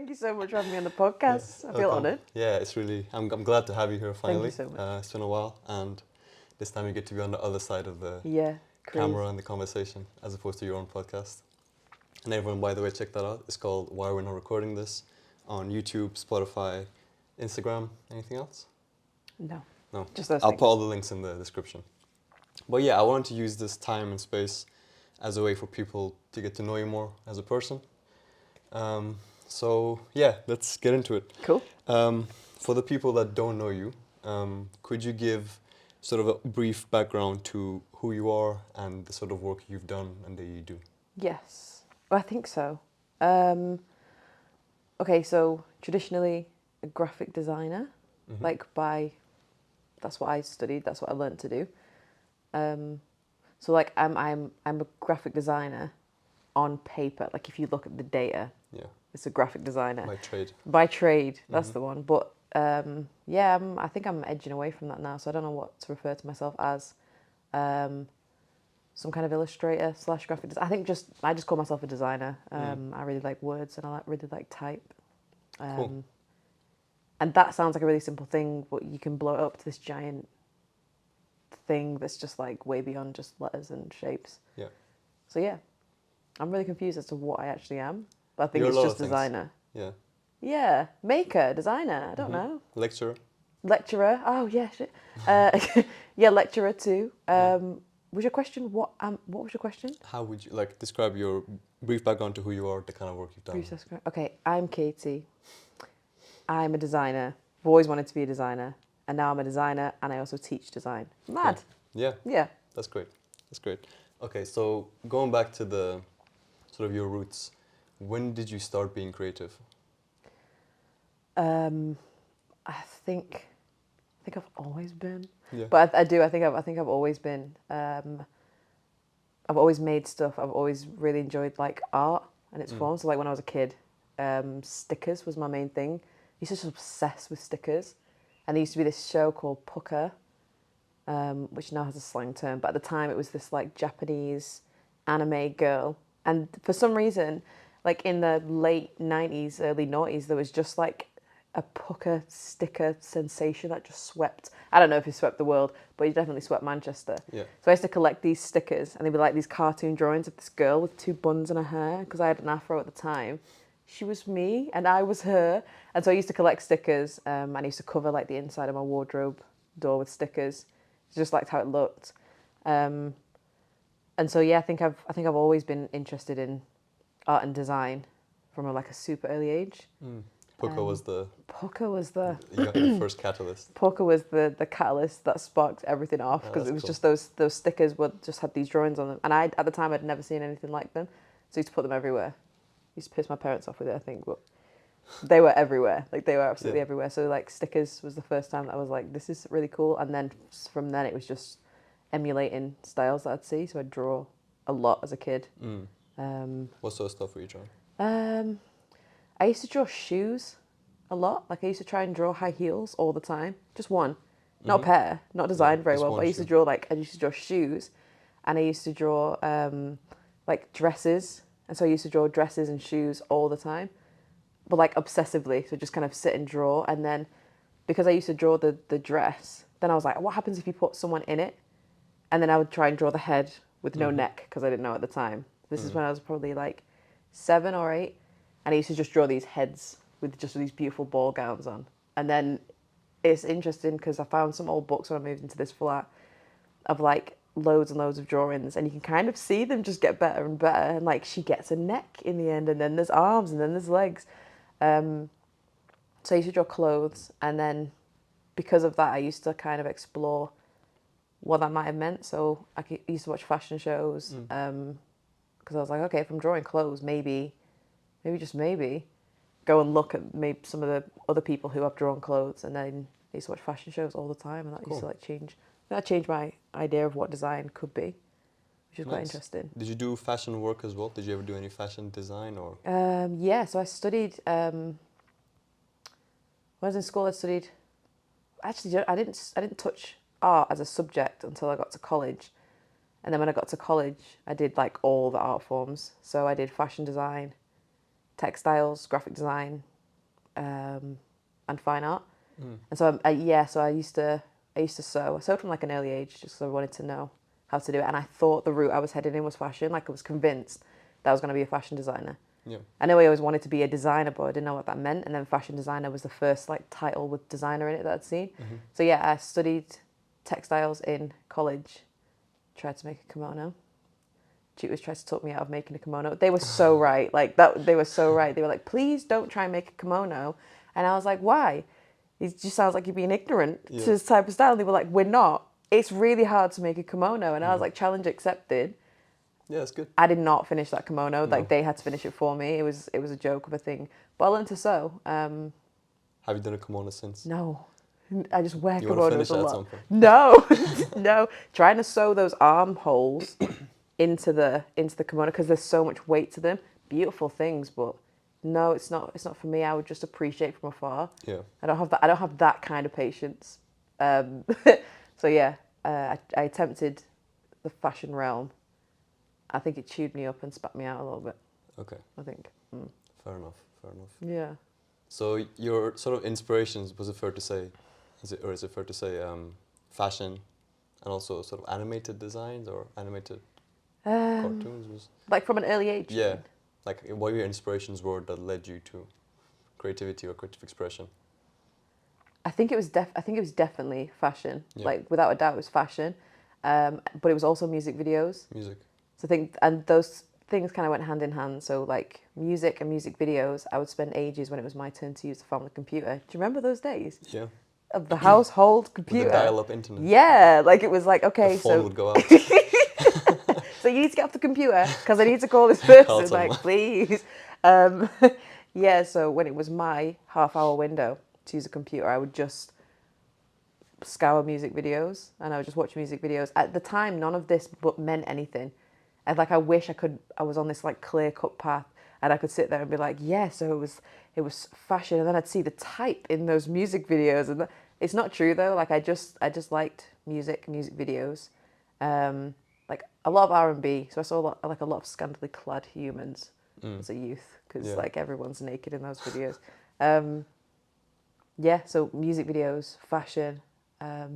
Thank you so much for having me on the podcast. I feel Welcome. honoured. Yeah, it's really. I'm glad to have you here Thank you finally. so much. It's been a while, and this time you get to be on the other side of the Yeah, crazy. camera and the conversation, as opposed to your own podcast. And everyone, by the way, check that out. It's called Why We're Not Recording This on YouTube, Spotify, Instagram. Anything else? No. No. Just those I'll things. put all the links in the description. But yeah, I wanted to use this time and space as a way for people to get to know you more as a person. So yeah, let's get into it. Cool. For the people that don't know you, could you give sort of a brief background to who you are and the sort of work you've done and that you do? Yes. Well, I think so. Okay, so traditionally a graphic designer, that's what I studied, that's what I learned to do. So like I'm a graphic designer on paper. Like if you look at the data, Yeah, it's a graphic designer. by trade. By trade, that's the one. But yeah, I think I'm edging away from that now, so I don't know what to refer to myself as. Some kind of illustrator / graphic designer. I think I just call myself a designer. I really like words and really like type. Cool. And that sounds like a really simple thing, but you can blow it up to this giant thing that's just like way beyond just letters and shapes. Yeah. So yeah, I'm really confused as to what I actually am, but I think You're a it's lot just of things. designer. Yeah. Yeah, maker, designer. I don't know. Lecturer. Lecturer. Oh yeah, shit. Yeah, lecturer too. Was your question what was your question? How would you like describe your brief background to who you are, the kind of work you've done? Brief description. Okay, I'm Katie. I'm a designer. I've always wanted to be a designer, and now I'm a designer, and I also teach design. Mad. Yeah. Yeah. That's great. That's great. Okay, so going back to the sort of your roots, when did you start being creative? I think I've always been. Yeah. But I do. I think I've always been. I've always made stuff. I've always really enjoyed like art and its forms. So like when I was a kid, stickers was my main thing. I used to just obsess with stickers, and there used to be this show called Pucker, which now has a slang term. But at the time, it was this like Japanese anime girl, and for some reason, like in the late 90s, early noughties, there was just like a pucker sticker sensation that just swept. I don't know if it swept the world, but it definitely swept Manchester. Yeah. So I used to collect these stickers, and they'd be like these cartoon drawings of this girl with 2 buns in her hair, because I had an afro at the time. She was me, and I was her. And so I used to collect stickers, and I used to cover like the inside of my wardrobe door with stickers. Just liked how it looked. And so yeah, I think I've always been interested in art and design from a super early age. Puka was the Pucker was the you got your first catalyst. Pucker was the catalyst that sparked everything off, because that's it was cool. just those stickers just had these drawings on them, and at the time I'd never seen anything like them, so I used to put them everywhere. I used to piss my parents off with it, I think, but they were everywhere. Like they were absolutely everywhere. So like stickers was the first time that I was like, this is really cool, and then from then it was just emulating styles that I'd see. So I'd draw a lot as a kid. What sort of stuff were you drawing? I used to draw shoes a lot. Like I used to try and draw high heels all the time. Just one. Not a pair. Not designed very just well. one But I used to shoe. draw shoes, and I used to draw like dresses. And so I used to draw dresses and shoes all the time. But like obsessively. So just kind of sit and draw, and then because I used to draw the dress, then I was like, what happens if you put someone in it? And then I would try and draw the head with no neck, because I didn't know at the time. This is when I was probably like 7 or 8, and I used to just draw these heads with just these beautiful ball gowns on. And then it's interesting because I found some old books when I moved into this flat of like loads and loads of drawings, and you can kind of see them just get better and better. And like she gets a neck in the end, and then there's arms, and then there's legs. So I used to draw clothes, and then because of that, I used to kind of explore what that might have meant. So I used to watch fashion shows, because I was like, okay, if I'm drawing clothes, maybe just maybe, go and look at maybe some of the other people who have drawn clothes. And then I used to watch fashion shows all the time, and that used to like change. That changed my idea of what design could be, which is quite interesting. Did you do fashion work as well? Did you ever do any fashion design or? Yeah, so I studied. When I was in school, I studied. Actually, I didn't touch art as a subject until I got to college, and then when I got to college, I did like all the art forms. So I did fashion design, textiles, graphic design, and fine art. And so so I used to sew. I sewed from like an early age just because I wanted to know how to do it. And I thought the route I was headed in was fashion. Like I was convinced that I was going to be a fashion designer. Yeah. I know I always wanted to be a designer, but I didn't know what that meant. And then fashion designer was the first like title with designer in it that I'd seen. So yeah, I studied textiles in college. Tried to make a kimono. Tutors tried to talk me out of making a kimono. They were so right. Like that, they were so right. They were like, please don't try and make a kimono. And I was like, why? It just sounds like you're being ignorant to this type of style. And they were like, we're not. It's really hard to make a kimono. And I was like, challenge accepted. Yeah, that's good. I did not finish that kimono. Like they had to finish it for me. It was a joke of a thing. But I learned to sew. Have you done a kimono since? No. I just wear You want to kimonos finish a that at lot. some point? No, no. Trying to sew those armholes into the kimono because there's so much weight to them. Beautiful things, but no, it's not for me. I would just appreciate from afar. Yeah. I don't have that kind of patience. So yeah, I attempted the fashion realm. I think it chewed me up and spat me out a little bit. Okay. I think. Fair enough. Yeah. So your sort of inspirations, was it fair to say, is it fair to say fashion and also sort of animated designs or animated cartoons? Like from an early age? Yeah. Like what your inspirations were that led you to creativity or creative expression? I think it was definitely fashion. Yeah. Like without a doubt, it was fashion. But it was also music videos. Music. So I think, and those things kind of went hand in hand. So like music and music videos, I would spend ages when it was my turn to use the family computer. Do you remember those days? Yeah. Of the household computer. With the dial-up internet. Yeah, like it was like, okay, the phone would go out. So you need to get off the computer because I need to call this person. Call Like, someone. please. Yeah. So when it was my half-hour window to use a computer, I would just scour music videos and I would just watch music videos. At the time, none of this meant anything. And like I wish I was on this like clear-cut path and I could sit there and be like, yeah, so it was fashion, and then I'd see the type in those music videos, and it's not true though. Like I just liked music videos, like a lot of R&B. So I saw a lot of scantily clad humans as a youth because like everyone's naked in those videos. Yeah, so music videos, fashion,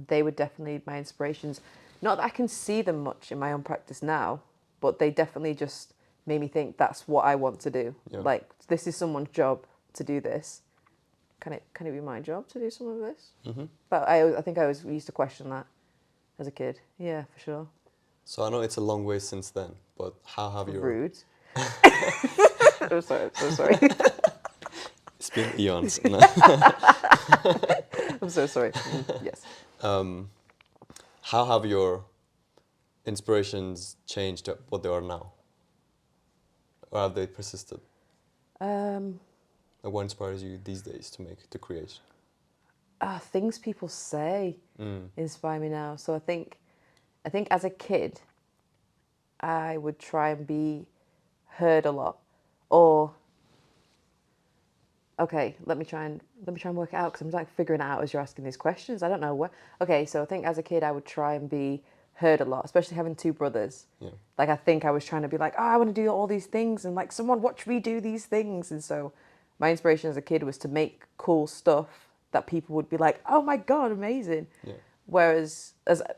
they were definitely my inspirations. Not that I can see them much in my own practice now, but they definitely just made me think that's what I want to do. Yeah. Like this is someone's job to do this. Can it be my job to do some of this? Mm-hmm. But I think I always used to question that as a kid. Yeah, for sure. So I know it's a long way since then, but how have you... Rude. I'm sorry. I'm so sorry. It's been eons. I'm so sorry. Yes. How have your inspirations changed to what they are now? Or have they persisted? Like what inspires you these days to create? Things people say inspire me now. So I think as a kid, I would try and be heard a lot, or okay, let me try and work it out because I'm like figuring it out as you're asking these questions. I don't know what. Okay, so I think as a kid I would try and be heard a lot, especially having two brothers. Yeah. Like I think I was trying to be like, oh, I want to do all these things, and like someone watch me do these things. And so my inspiration as a kid was to make cool stuff that people would be like, oh my God, amazing. Yeah. Whereas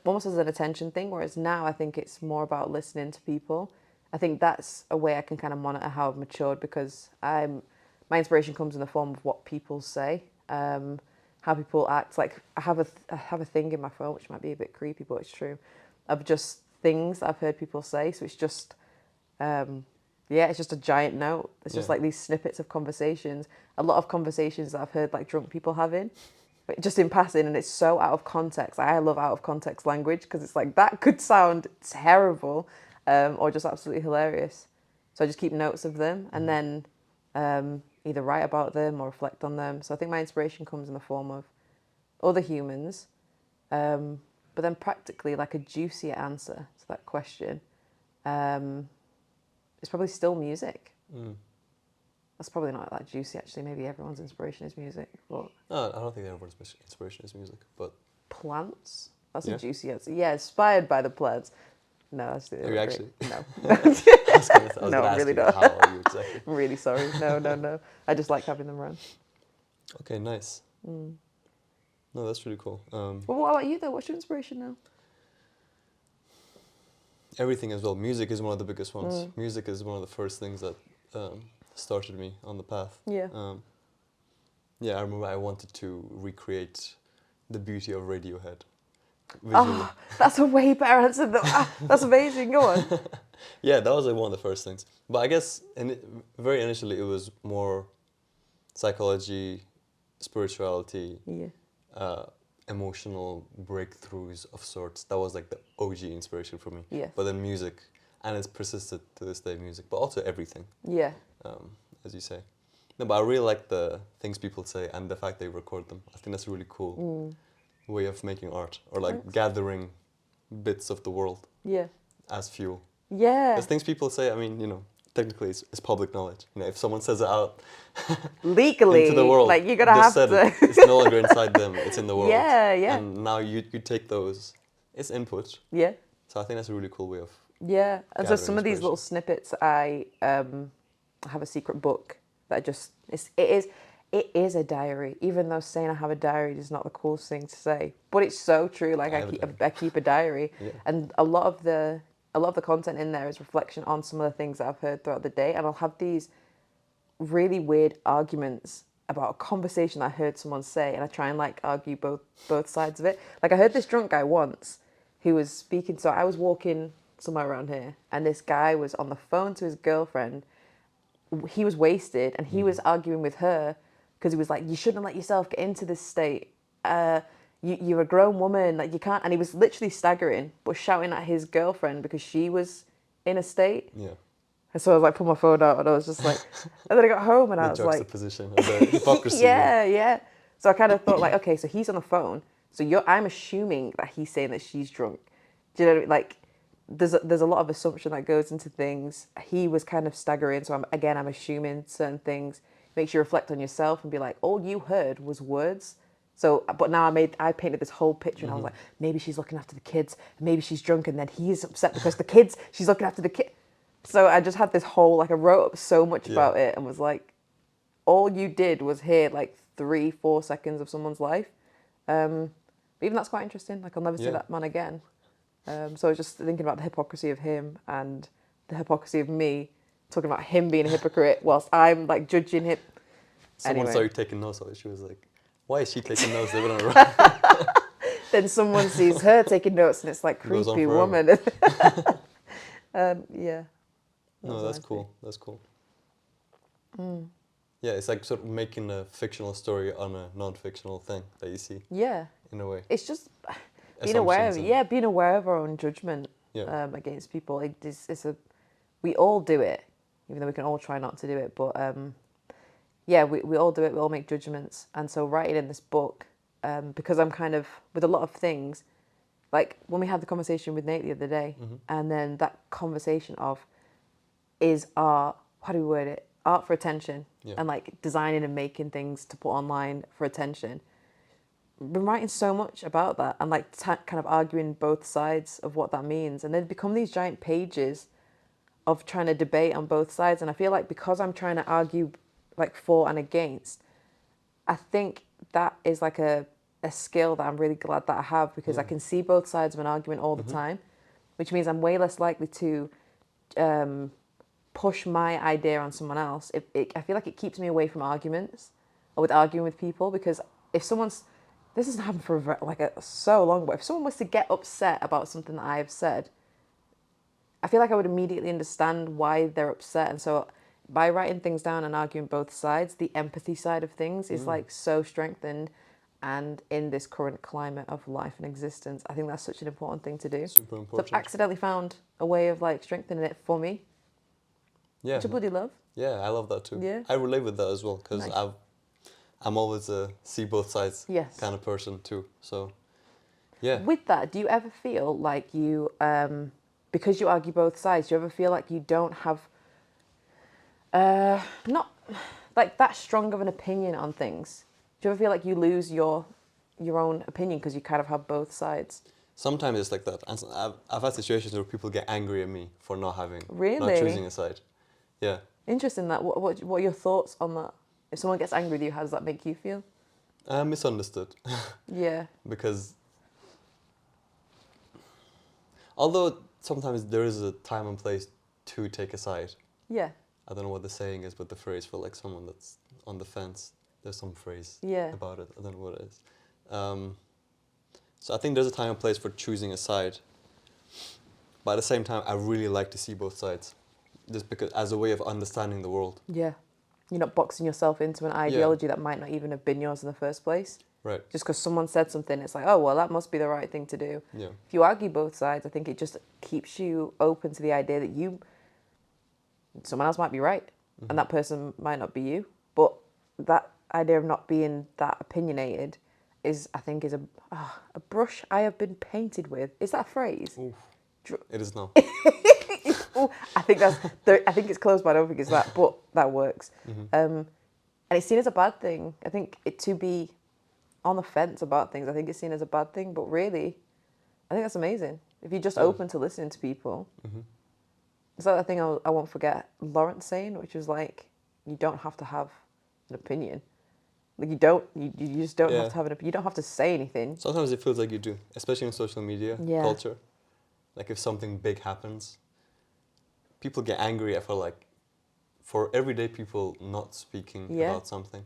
almost as an attention thing, whereas now I think it's more about listening to people. I think that's a way I can kind of monitor how I've matured because my inspiration comes in the form of what people say, how people act. Like I have a thing in my phone, which might be a bit creepy, but it's true, of just things that I've heard people say. So it's just, it's just a giant note. It's just like these snippets of conversations. A lot of conversations that I've heard like drunk people having, but just in passing, and it's so out of context. I love out of context language because it's like that could sound terrible, or just absolutely hilarious. So I just keep notes of them and then either write about them or reflect on them. So I think my inspiration comes in the form of other humans, but then practically like a juicier answer to that question. It's probably still music. That's probably not that juicy actually. Maybe everyone's inspiration is music, but No, I don't think everyone's inspiration is music, but plants. That's Yeah. a juicy answer. Yeah, inspired by the plants. No, that's the Are you actually? No. I was No, gonna ask really you, not. how are you exactly? I'm really sorry. No. I just like having them around. Okay, nice. No, that's really cool. Well, what about you though? What's your inspiration now? Everything as well. Music is one of the biggest ones. Music is one of the first things that started me on the path. Yeah. Yeah, I remember I wanted to recreate the beauty of Radiohead visually. Oh, that's a way better answer than that's amazing. Go on. Yeah, that was like one of the first things. But I guess very initially it was more psychology, spirituality, Yeah. emotional breakthroughs of sorts. That was like the OG inspiration for me. Yes. But then music, and it's persisted to this day, music, but also everything, Yeah. as you say. No, but I really like the things people say and the fact they record them. I think that's a really cool way of making art, or like Thanks. gathering bits of the world Yeah. as fuel. Yeah. There's things people say, I mean, technically it's public knowledge. If someone says it out Legally, into the world, like you're gonna they've have said to. it. It's no longer inside them, it's in the world. Yeah, yeah. And now you take those, it's input. Yeah. So I think that's a really cool way of Yeah. And so gathering some of these inspiration. little snippets, I have a secret book that it is a diary. Even though saying I have a diary is not the coolest thing to say, but it's so true. Like I have a I keep a diary, Yeah. and a lot of the content in there is reflection on some of the things that I've heard throughout the day, and I'll have these really weird arguments about a conversation I heard someone say, and I try and like argue both sides of it. Like I heard this drunk guy once who was speaking. So I was walking somewhere around here, and this guy was on the phone to his girlfriend. He was wasted, and he was arguing with her because he was like, "You shouldn't let yourself get into this state. You're a grown woman, like you can't." And he was literally staggering, but shouting at his girlfriend because she was in a state. Yeah. And so I was like, put my phone out, and I was just like, and then I got home, and I The was like, juxtaposition of the hypocrisy. yeah, yeah. So I kind of thought like, okay, so he's on the phone, so I'm assuming that he's saying that she's drunk. Do you know what I mean? Like, there's a lot of assumption that goes into things. He was kind of staggering, so I'm assuming certain things. Makes you reflect on yourself and be like, all you heard was words. So, but now I painted this whole picture, and I was like, maybe she's looking after the kids, and maybe she's drunk, and then he's upset because she's looking after the kid. So I just had this whole, like, I wrote up so much about it and was like, all you did was hear like 3-4 seconds of someone's life. But even that's quite interesting. Like, I'll never see that man again. So I was just thinking about the hypocrisy of him and the hypocrisy of me, talking about him being a hypocrite whilst I'm like judging him. Someone Anyway. started taking notes of it. She was like, why is she taking notes? They wouldn't write. Then someone sees her taking notes, and it's like, It goes on creepy forever. woman. Yeah. No, that's cool. That's cool. Yeah, it's like sort of making a fictional story on a non-fictional thing that you see Yeah. in a way. It's just being aware of Assumptions it. and- Being aware of our own judgment against people. We all do it, even though we can all try not to do it. But we all do it. We all make judgments. And so writing in this book, because I'm kind of, with a lot of things, like when we had the conversation with Nate the other day, and then that conversation of, is art, how do we word it? Art for attention, and like designing and making things to put online for attention. I've been writing so much about that, and like kind of arguing both sides of what that means, and then become these giant pages of trying to debate on both sides. And I feel like because I'm trying to argue like for and against, I think that is like a skill that I'm really glad that I have, because I can see both sides of an argument all the time, which means I'm way less likely to push my idea on someone else. I feel like it keeps me away from arguments or with arguing with people, because if someone's, this hasn't happened for so long, but if someone was to get upset about something that I have said, I feel like I would immediately understand why they're upset. And so by writing things down and arguing both sides, the empathy side of things is like so strengthened. And in this current climate of life and existence, I think that's such an important thing to do. Super So important. I've accidentally found a way of like strengthening it for me, Yeah. which I bloody love. Yeah, I love that too. Yeah. I relate with that as well, because Nice. I'm always a see both sides Yes. kind of person too. So, yeah. With that, do you ever feel like you, because you argue both sides, do you ever feel like you don't have, not like that strong of an opinion on things? Do you ever feel like you lose your own opinion because you kind of have both sides? Sometimes it's like that. And I've had situations where people get angry at me for not Really? not choosing a side. Yeah. Interesting. That. What are your thoughts on that? If someone gets angry with you, how does that make you feel? Misunderstood. Yeah. Because although sometimes there is a time and place to take a side. Yeah. I don't know what the saying is, but the phrase for like someone that's on the fence, there's some phrase Yeah. about it. I don't know what it is. So I think there's a time and place for choosing a side. But at the same time, I really like to see both sides, just because as a way of understanding the world. Yeah. You're not boxing yourself into an ideology that might not even have been yours in the first place. Right. Just because someone said something, it's like, oh, well, that must be the right thing to do. Yeah. If you argue both sides, I think it just keeps you open to the idea that someone else might be right, and that person might not be you. But that idea of not being that opinionated is a brush I have been painted with. Is that a phrase? Oof. It is now. Oh, I think it's close, but I don't think it's that. But that works. And it's seen as a bad thing. I think to be on the fence about things, I think it's seen as a bad thing. But really, I think that's amazing. If you're just open to listening to people. It's like that thing I won't forget Lawrence saying, which was like, you don't have to have an opinion. Like you just don't have to have an opinion. You don't have to say anything. Sometimes it feels like you do, especially in social media culture. Like if something big happens, people get angry for everyday people not speaking about something.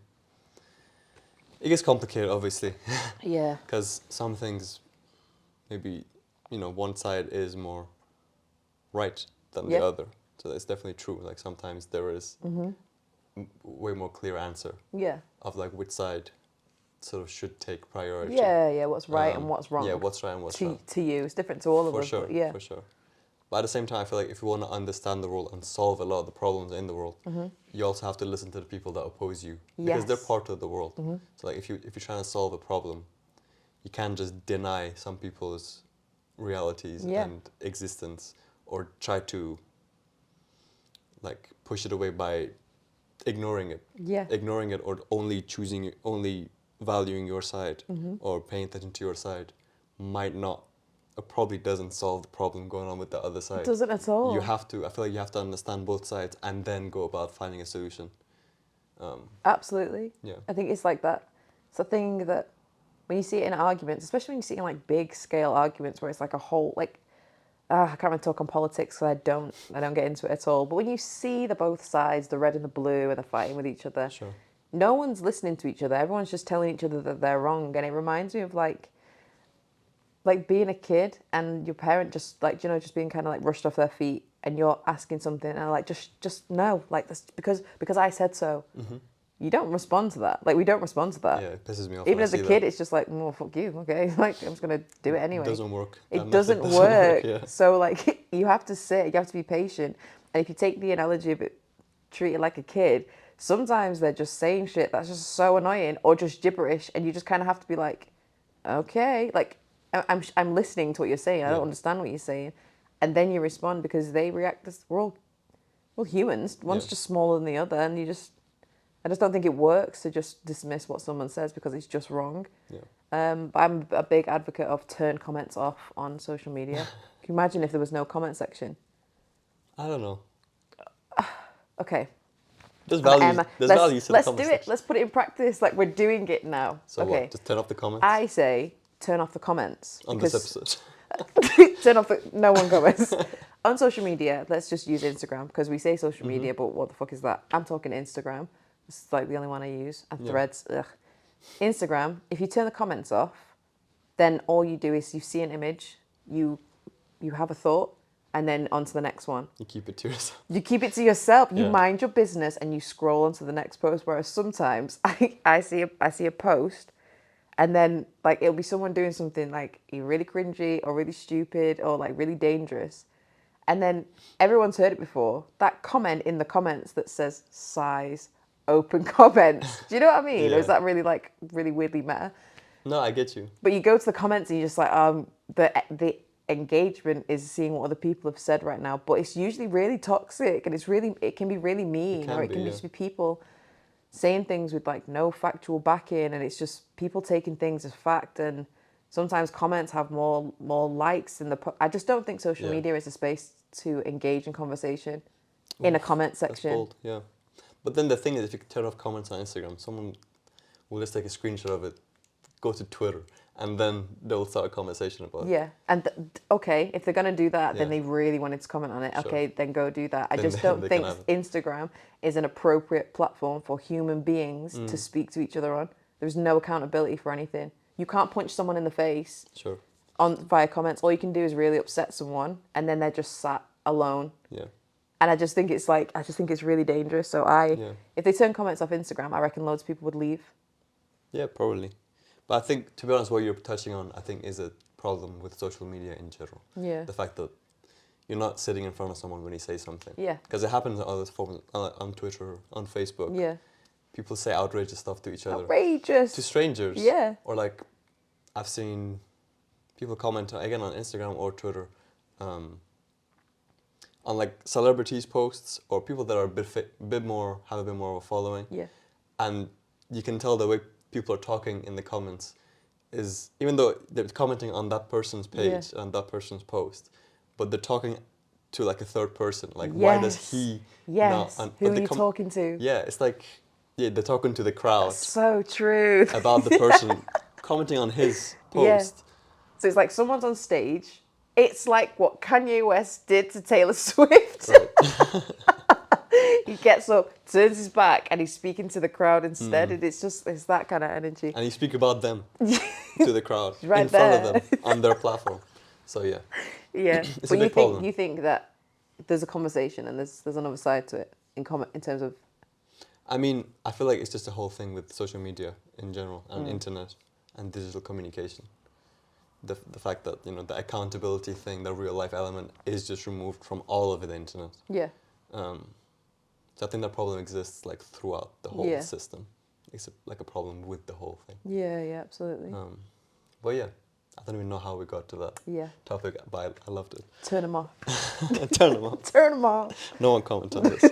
It gets complicated, obviously. Yeah. Because some things, maybe, one side is more right than the other. So that's definitely true. Like sometimes there is way more clear answer. Yeah. Of like which side sort of should take priority. Yeah, what's right and what's wrong. Yeah, what's right and what's wrong. To you, it's different to all of us. For sure, but yeah. for sure. But at the same time, I feel like if you want to understand the world and solve a lot of the problems in the world, you also have to listen to the people that oppose you because they're part of the world. So like if you're trying to solve a problem, you can't just deny some people's realities and existence or try to like push it away by ignoring it. Yeah. Ignoring it or only valuing your side or paying attention to your side might not. It probably doesn't solve the problem going on with the other side. It doesn't at all. I feel like you have to understand both sides and then go about finding a solution. Absolutely. Yeah. I think it's like that. It's a thing that when you see it in arguments, especially when you see it in like big scale arguments where it's like a whole I can't really talk on politics because I don't get into it at all. But when you see the both sides, the red and the blue, and they're fighting with each other, no one's listening to each other. Everyone's just telling each other that they're wrong, and it reminds me of like being a kid and your parent just just being kind of like rushed off their feet, and you're asking something and like just no, like this because I said so. You don't respond to that. Like we don't respond to that. Yeah, it pisses me off. Even as a kid, it's just like, well, fuck you, okay? Like I'm just gonna do it anyway. It doesn't work. It doesn't work. Yeah. So like you have to sit. You have to be patient. And if you take the analogy of it, treat it like a kid. Sometimes they're just saying shit that's just so annoying or just gibberish, and you just kind of have to be like, okay, like I'm listening to what you're saying. I don't understand what you're saying, and then you respond because they react. We're all humans. One's just smaller than the other, and I just don't think it works to just dismiss what someone says because it's just wrong. Yeah. I'm a big advocate of turn comments off on social media. Can you imagine if there was no comment section? I don't know. Okay. There's value to the comment Let's do it. Let's put it in practice. Like we're doing it now. So okay. what? Just turn off the comments? I say turn off the comments. On this episode. Turn off no one comments. On social media, let's just use Instagram because we say social media, but what the fuck is that? I'm talking Instagram. It's like the only one I use. And Threads. Ugh. Instagram, if you turn the comments off, then all you do is you see an image, you have a thought, and then on to the next one. You keep it to yourself. You keep it to yourself. You mind your business and you scroll on to the next post. Whereas sometimes I see a post and then like it'll be someone doing something like really cringy or really stupid or like really dangerous. And then everyone's heard it before. That comment in the comments that says size, open comments. Do you know what I mean? Yeah. Or is that really like really weirdly meta? No, I get you. But you go to the comments and you're just like, the engagement is seeing what other people have said right now, but it's usually really toxic and it can be really mean, or it can just be people saying things with like no factual backing, and it's just people taking things as fact. And sometimes comments have more likes than I just don't think social media is a space to engage in conversation in a comment section. That's bold, yeah. But then the thing is, if you turn off comments on Instagram, someone will just take a screenshot of it, go to Twitter, and then they'll start a conversation about it. Yeah, and okay, if they're gonna do that, then Yeah. they really wanted to comment on it. Sure. Okay, then go do that. I Then just they- don't they think can have it. Instagram is an appropriate platform for human beings to speak to each other on. There's no accountability for anything. You can't punch someone in the face Sure. on via comments. All you can do is really upset someone, and then they're just sat alone. Yeah. And I just think it's really dangerous. So Yeah. if they turn comments off Instagram, I reckon loads of people would leave. Yeah, probably. But I think, to be honest, what you're touching on, I think, is a problem with social media in general. Yeah. The fact that you're not sitting in front of someone when you say something. Yeah. Because it happens on other forms, on Twitter, on Facebook. Yeah. People say outrageous stuff to each other. Outrageous. To strangers. Yeah. Or like, I've seen people comment, again, on Instagram or Twitter, on like celebrities' posts or people that are have a bit more of a following. Yeah. And you can tell the way people are talking in the comments is, even though they're commenting on that person's page, on that person's post, but they're talking to like a third person. Like, why does he Yes. not? Who are you talking to? Yeah, it's like, they're talking to the crowd So true. about the person commenting on his Yeah. post. So it's like someone's on stage. It's like what Kanye West did to Taylor Swift. Right. He gets up, turns his back, and he's speaking to the crowd instead. And it's that kind of energy. And you speak about them to the crowd Right in front there. of them on their platform. So yeah, Yeah. It's But a big problem. you think that there's a conversation and there's another side to it in terms of. I mean, I feel like it's just a whole thing with social media in general and internet and digital communication. The fact that, you know, the accountability thing, the real life element is just removed from all of the internet. Yeah. So I think that problem exists like throughout the whole system. It's like a problem with the whole thing. Yeah, yeah, absolutely. But yeah, I don't even know how we got to that topic, but I loved it. Turn them off. Turn them off. Turn them off. No one comment on this.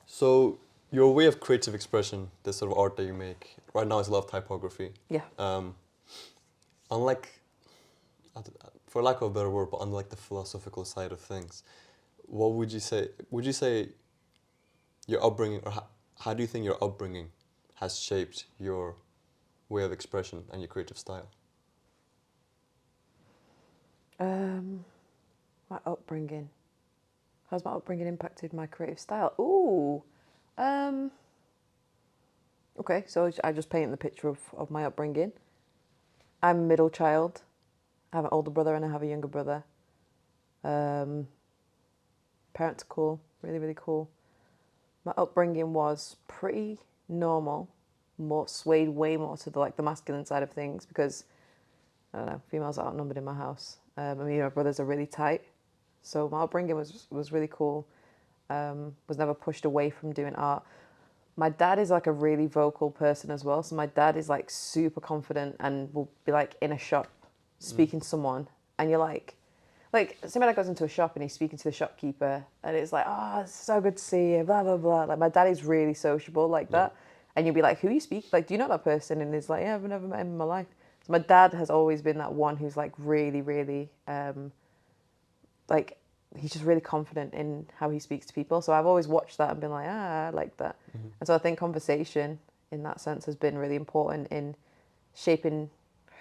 So your way of creative expression, the sort of art that you make, right now is a lot of typography. Yeah. Unlike, for lack of a better word, but unlike the philosophical side of things, what would you say? Would you say your upbringing, or how do you think your upbringing has shaped your way of expression and your creative style? My upbringing. How's my upbringing impacted my creative style? Ooh. Okay, so I just paint the picture of my upbringing. I'm a middle child. I have an older brother and I have a younger brother. Parents are cool, really, really cool. My upbringing was pretty normal, swayed way more to the masculine side of things because, I don't know, females are outnumbered in my house. My brothers are really tight. So my upbringing was really cool. Was never pushed away from doing art. My dad is like a really vocal person as well. So my dad is like super confident and will be like in a shop speaking to someone, and you're like say my dad goes into a shop and he's speaking to the shopkeeper, and it's like, oh, it's so good to see you, blah blah blah. Like my dad is really sociable like that, and you'll be like, who you speak? Like, do you know that person? And he's like, yeah, I've never met him in my life. So my dad has always been that one who's like really, really he's just really confident in how he speaks to people. So I've always watched that and been like, I like that. Mm-hmm. And so I think conversation in that sense has been really important in shaping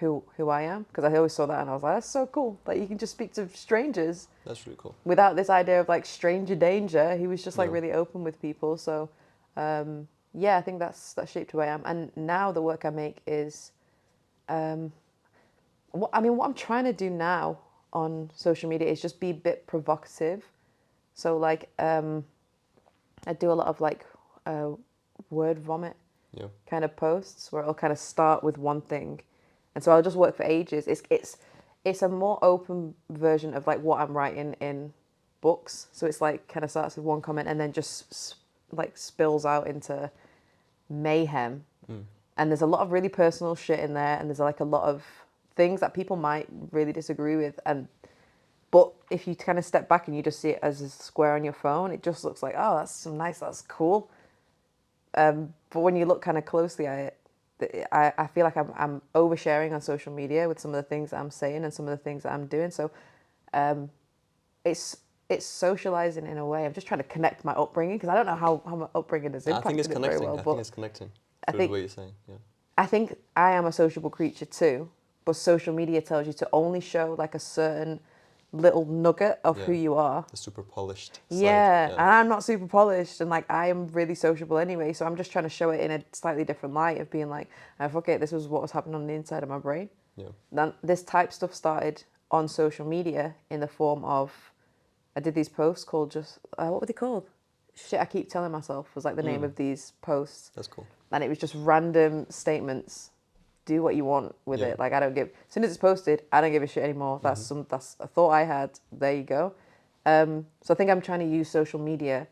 who I am. Because I always saw that and I was like, that's so cool. Like you can just speak to strangers. That's really cool. Without this idea of like stranger danger. He was just like really open with people. So I think that shaped who I am. And now the work I make is, what I'm trying to do now on social media is just be a bit provocative. So like I do a lot of like word vomit kind of posts where I'll kind of start with one thing, and so I'll just work for ages. It's a more open version of like what I'm writing in books. So it's like kind of starts with one comment and then just like spills out into mayhem. And there's a lot of really personal shit in there, and there's like a lot of things that people might really disagree with, but if you kind of step back and you just see it as a square on your phone, it just looks like, oh, that's cool. But when you look kind of closely at it, I feel like I'm oversharing on social media with some of the things that I'm saying and some of the things that I'm doing. So it's it's socializing in a way. I'm just trying to connect my upbringing because I don't know how my upbringing has I think impacted it's it very connecting. well. I But think it's connecting. I Through think the way you're saying, yeah. I think I am a sociable creature too, but social media tells you to only show like a certain little nugget of who Yeah. you are. The super polished side. Yeah, Yeah. and I'm not super polished, and like I am really sociable anyway, so I'm just trying to show it in a slightly different light of being like, oh, fuck it, this was what was happening on the inside of my brain. Yeah. Then this type stuff started on social media in the form of, I did these posts called just, what were they called? Shit I keep telling myself was like the name of these posts. That's cool. And it was just random statements. Do what you want with Yeah. it. Like I don't give. As soon as it's posted, I don't give a shit anymore. That's a thought I had. There you go. So I think I'm trying to use social media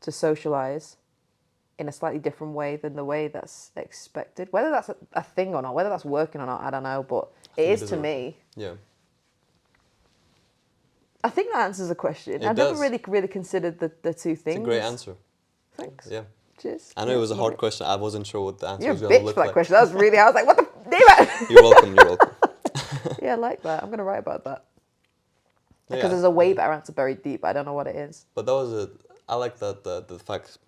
to socialize in a slightly different way than the way that's expected. Whether that's a thing or not, whether that's working or not, I don't know. But it is to me. Yeah. I think that answers the question. It I've does. never really considered the two things. It's a great answer. Thanks. Yeah. Cheers. I know Yeah, it was a love hard it. question. I wasn't sure what the answer You're a was going to bitch look for that like. question. That was really. I was like, what the damn it. You're welcome. You're welcome. Yeah, I like that. I'm gonna write about that because Yeah, there's a way better answer buried deep. But I don't know what it is. But that was I like that the fact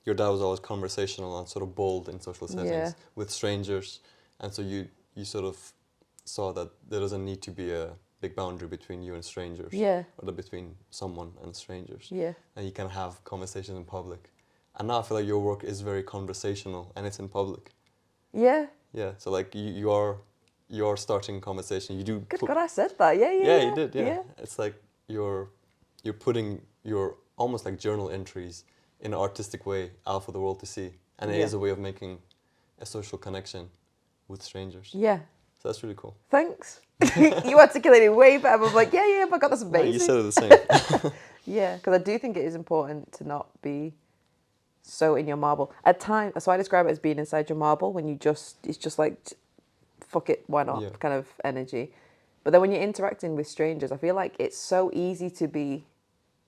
your dad was always conversational and sort of bold in social settings Yeah. with strangers, and so you sort of saw that there doesn't need to be a big boundary between you and strangers. Yeah. Or between someone and strangers. Yeah. And you can have conversations in public. And now I feel like your work is very conversational and it's in public. Yeah. Yeah. So like you are starting a conversation. You do. Good God, I said that. Yeah, yeah. Yeah, you did. Yeah. It's like you're putting your almost like journal entries in an artistic way out for the world to see, and it is a way of making a social connection with strangers. Yeah. So that's really cool. Thanks. You articulated way better. I was like, yeah, but God, that's No, amazing. you said it the same. Yeah, because I do think it is important to not be so in your marble. At times, so I describe it as being inside your marble when it's just like, fuck it, why not, Yeah. kind of energy. But then when you're interacting with strangers, I feel like it's so easy to be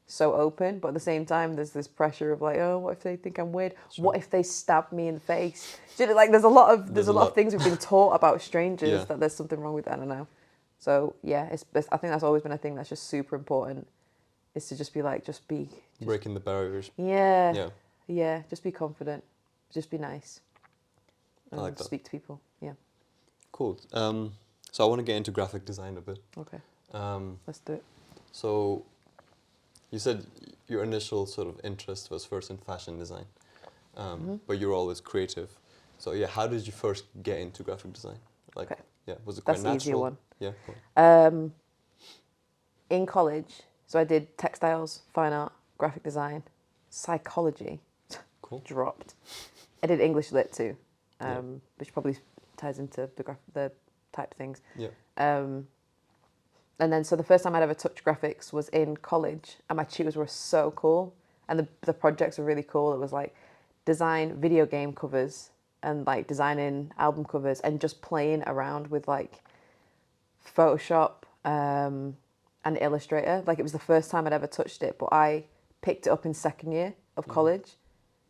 so open, but at the same time, there's this pressure of like, oh, what if they think I'm weird? Sure. What if they stab me in the face? Do you know, like, there's a lot of things we've been taught about strangers that there's something wrong with. I don't know. So yeah, I think that's always been a thing that's just super important, is to just be like, Breaking the barriers. Yeah. Yeah. Yeah. Just be confident. Just be nice. I like that. Speak to people. Yeah. Cool. So I want to get into graphic design a bit. Okay. Um, Let's do it. So you said your initial sort of interest was first in fashion design, but you were always creative. So yeah, how did you first get into graphic design? Like, Okay. yeah, was it quite That's the easier natural? one. Yeah. Cool. In college, so I did textiles, fine art, graphic design, psychology. Cool. Dropped. I did English lit too, Yeah. which probably ties into the type things. Yeah. And then, so the first time I'd ever touched graphics was in college, and my tutors were so cool, and the projects were really cool. It was like design video game covers and like designing album covers and just playing around with like Photoshop and Illustrator. Like, it was the first time I'd ever touched it, but I picked it up in second year of college,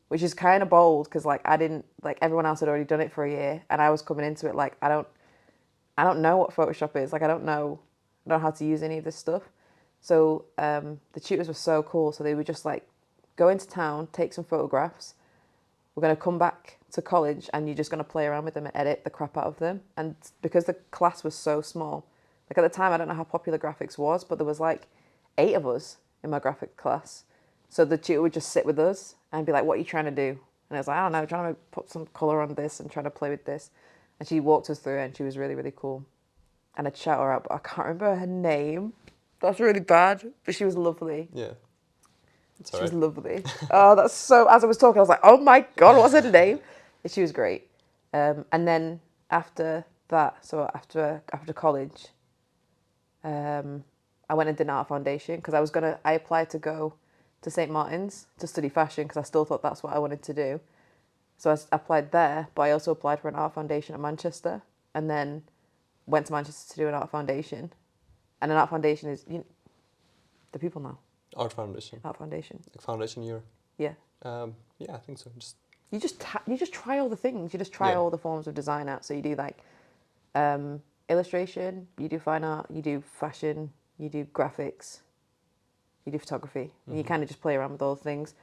which is kind of bold because like I didn't, like, everyone else had already done it for a year, and I was coming into it like I don't know what Photoshop is. Like, I don't know how to use any of this stuff. So the tutors were so cool. So they would just like go into town, take some photographs. We're going to come back to college and you're just going to play around with them and edit the crap out of them. And because the class was so small, like at the time, I don't know how popular graphics was, but there was like 8 of us in my graphic class. So the tutor would just sit with us and be like, what are you trying to do? And I was like, I don't know, trying to put some colour on this and trying to play with this. And she walked us through it and she was really, really cool. And I'd shout her out, but I can't remember her name. That's really bad, but she was lovely. Yeah. It's She was lovely. Oh, that's so... As I was talking, I was like, oh my God, what's her name? And she was great. And then after that, so after college, I went and did an art foundation because I applied to go to St. Martin's to study fashion because I still thought that's what I wanted to do. So I applied there, but I also applied for an art foundation at Manchester and then went to Manchester to do an art foundation. And an art foundation is... the people know. Art foundation. Art foundation. Like foundation year. Yeah. Yeah, I think so. You just try all the things. You just try all the forms of design out. So you do like illustration, you do fine art, you do fashion, you do graphics. you do photography, and you kind of just play around with all the things.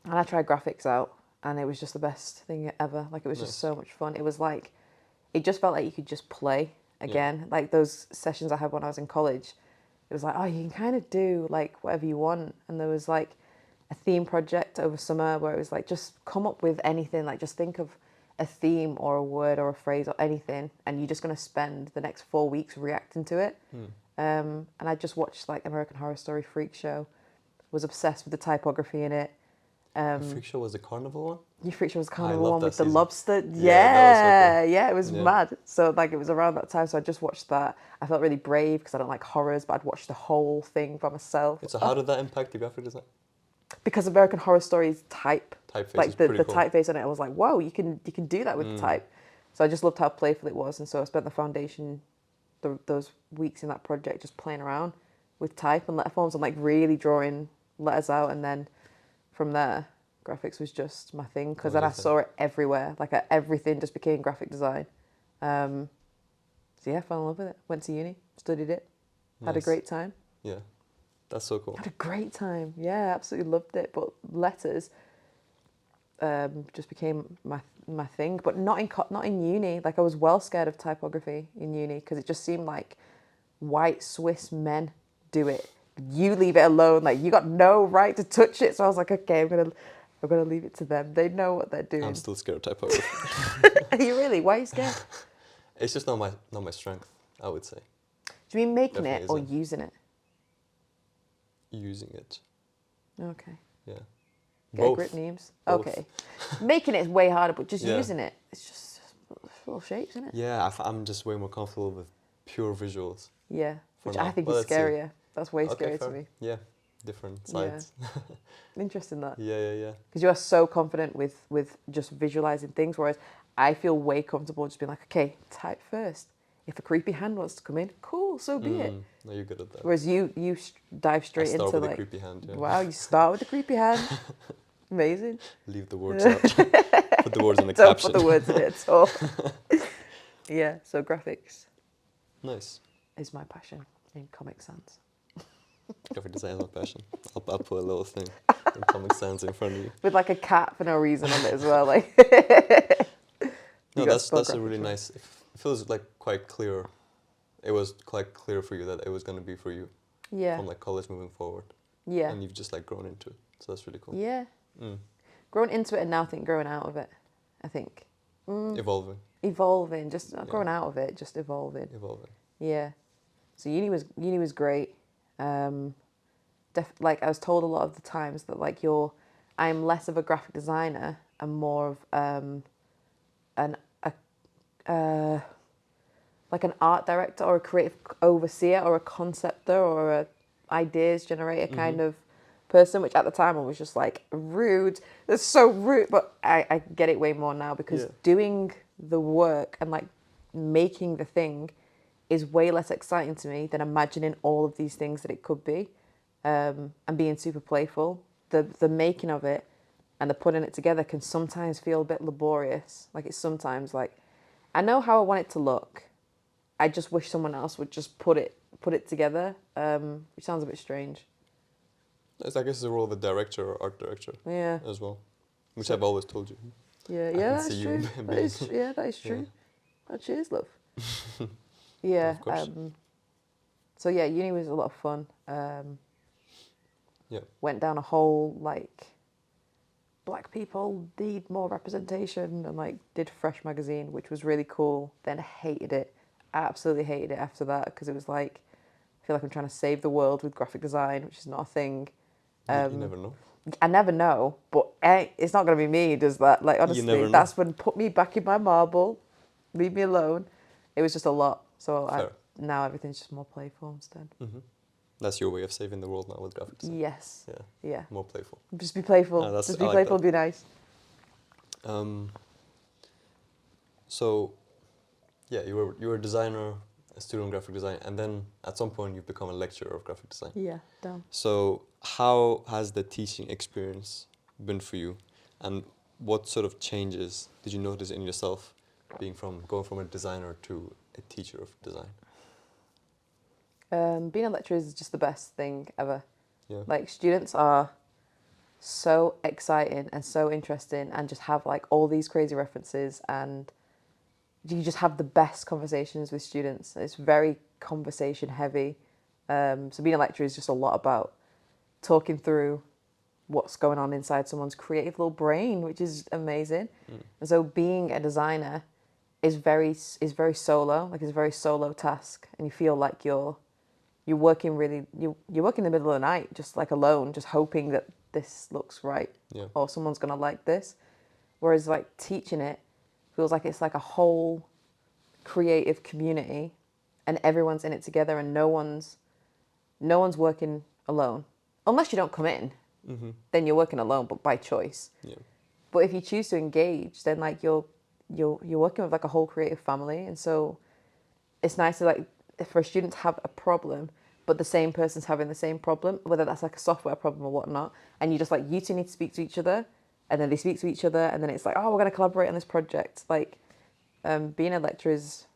And I tried graphics out, and it was just the best thing ever. Like, it was just so much fun. It was like, it just felt like you could just play again. Like those sessions I had when I was in college, it was like, oh, you can kind of do like whatever you want. And there was like a theme project over summer where it was like, just come up with anything. Like, just think of a theme or a word or a phrase or anything, and you're just going to spend the next 4 weeks reacting to it. And I just watched like American Horror Story Freak Show, was obsessed with the typography in it. Freak Show was the carnival one? Your Freak Show was carnival one with the season. lobster. Yeah, Yeah, it was mad. So like, it was around that time, so I just watched that. I felt really brave because I don't like horrors, but I'd watched the whole thing by myself. So how did that impact the graphic design? Because American Horror Story's typeface, like the cool. typeface on it, I was like, whoa, you can do that with the type. So I just loved how playful it was, and so I spent the foundation, those weeks in that project, just playing around with type and letter forms and like really drawing letters out, and then from there, graphics was just my thing, because then I saw it everywhere. Like, everything just became graphic design. So yeah, I fell in love with it. Went to uni, studied it, had a great time. Yeah, that's so cool. Had a great time. Yeah, absolutely loved it. But letters just became my thing. But not in uni. Like, I was well scared of typography in uni, because it just seemed like white Swiss men do it. You leave it alone. Like, you got no right to touch it. So I was like, okay, I'm gonna leave it to them. They know what they're doing. I'm still scared of typography. Are you really? Why are you scared? It's just not my strength, I would say. Do you mean making Definitely it or isn't. using it? Using it. Okay. Yeah. Get Both. a grip, Neems. Both. Okay. Making it is way harder, but just Yeah. using it, it's just little shapes, isn't it? Yeah, I'm just way more comfortable with pure visuals. Yeah. Which now. I think Well, is let's see. scarier. That's way Okay, scarier to fair. me. Yeah, different sides. Interesting that. Yeah. Because you are so confident with just visualizing things, whereas I feel way comfortable just being like, okay, type first. If a creepy hand wants to come in, cool, so be it. No, you're good at that. Whereas you dive straight I start into with like, a creepy hand. Yeah. wow, you start with the creepy hand. Amazing. Leave the words out. Put the words in the Don't caption. put the words in it at all. Yeah, so graphics Nice. is my passion in Comic Sans. Graphic design is my passion. I'll put a little thing in Comic Sans in front of you. With like a cat for no reason on it as well. Like, No, You got that's a spell really graphics, right? nice. It feels like quite clear. It was quite clear for you that it was going to be for you yeah, from like college moving forward, yeah, and you've just like grown into it. So that's really cool. yeah. Mm. Growing into it and now think growing out of it. I think Evolving. evolving, just not growing out of it, just evolving. Yeah. So uni was great. Like I was told a lot of the times that like I'm less of a graphic designer and more of like an art director or a creative overseer or a conceptor or a ideas generator kind of person, which at the time I was just like, rude. That's so rude. But I get it way more now, because doing the work and like making the thing is way less exciting to me than imagining all of these things that it could be, and being super playful. The making of it and the putting it together can sometimes feel a bit laborious. Like, it's sometimes like, I know how I want it to look. I just wish someone else would just put it together, which sounds a bit strange. I guess it's the role of a director or art director as well, which I've always told you. Yeah, can that's see you true. being- That is true. Oh, cheers, love. Yeah. Of course. So yeah, uni was a lot of fun. Yeah. Went down a whole like, black people need more representation, and like did Fresh magazine, which was really cool. Then hated it. Absolutely hated it after that, because it was like, I feel like I'm trying to save the world with graphic design, which is not a thing. You never know. I never know, but it's not going to be me who does that. Like, honestly, never know. that's when put me back in my marble, leave me alone. It was just a lot. So now everything's just more playful instead. That's your way of saving the world now with graphic design. Yes. Yeah. More playful. Just be playful. No, Just be I like playful, that. be nice. So, yeah, you were a designer, a student of graphic design, and then at some point you've become a lecturer of graphic design. Yeah, done. So how has the teaching experience been for you, and what sort of changes did you notice in yourself going from a designer to a teacher of design? Being a lecturer is just the best thing ever. Yeah. Like students are so exciting and so interesting and just have like all these crazy references, and you just have the best conversations with students. It's very conversation heavy. So being a lecturer is just a lot about talking through what's going on inside someone's creative little brain, which is amazing. And so being a designer is very solo. Like it's a very solo task, and you feel like you're working really you're working in the middle of the night, just like alone, just hoping that this looks right, Yeah. or someone's gonna like this. Whereas like teaching it feels like it's like a whole creative community, and everyone's in it together, and no one's working alone unless you don't come in. Mm-hmm. Then you're working alone, but by choice. Yeah. But if you choose to engage, then like you're working with like a whole creative family, and so it's nice to like for a student to have a problem, but the same person's having the same problem, whether that's like a software problem or whatnot, and you just like you two need to speak to each other, and then they speak to each other, and then it's like, oh, we're gonna collaborate on this project. Like, being a lecturer is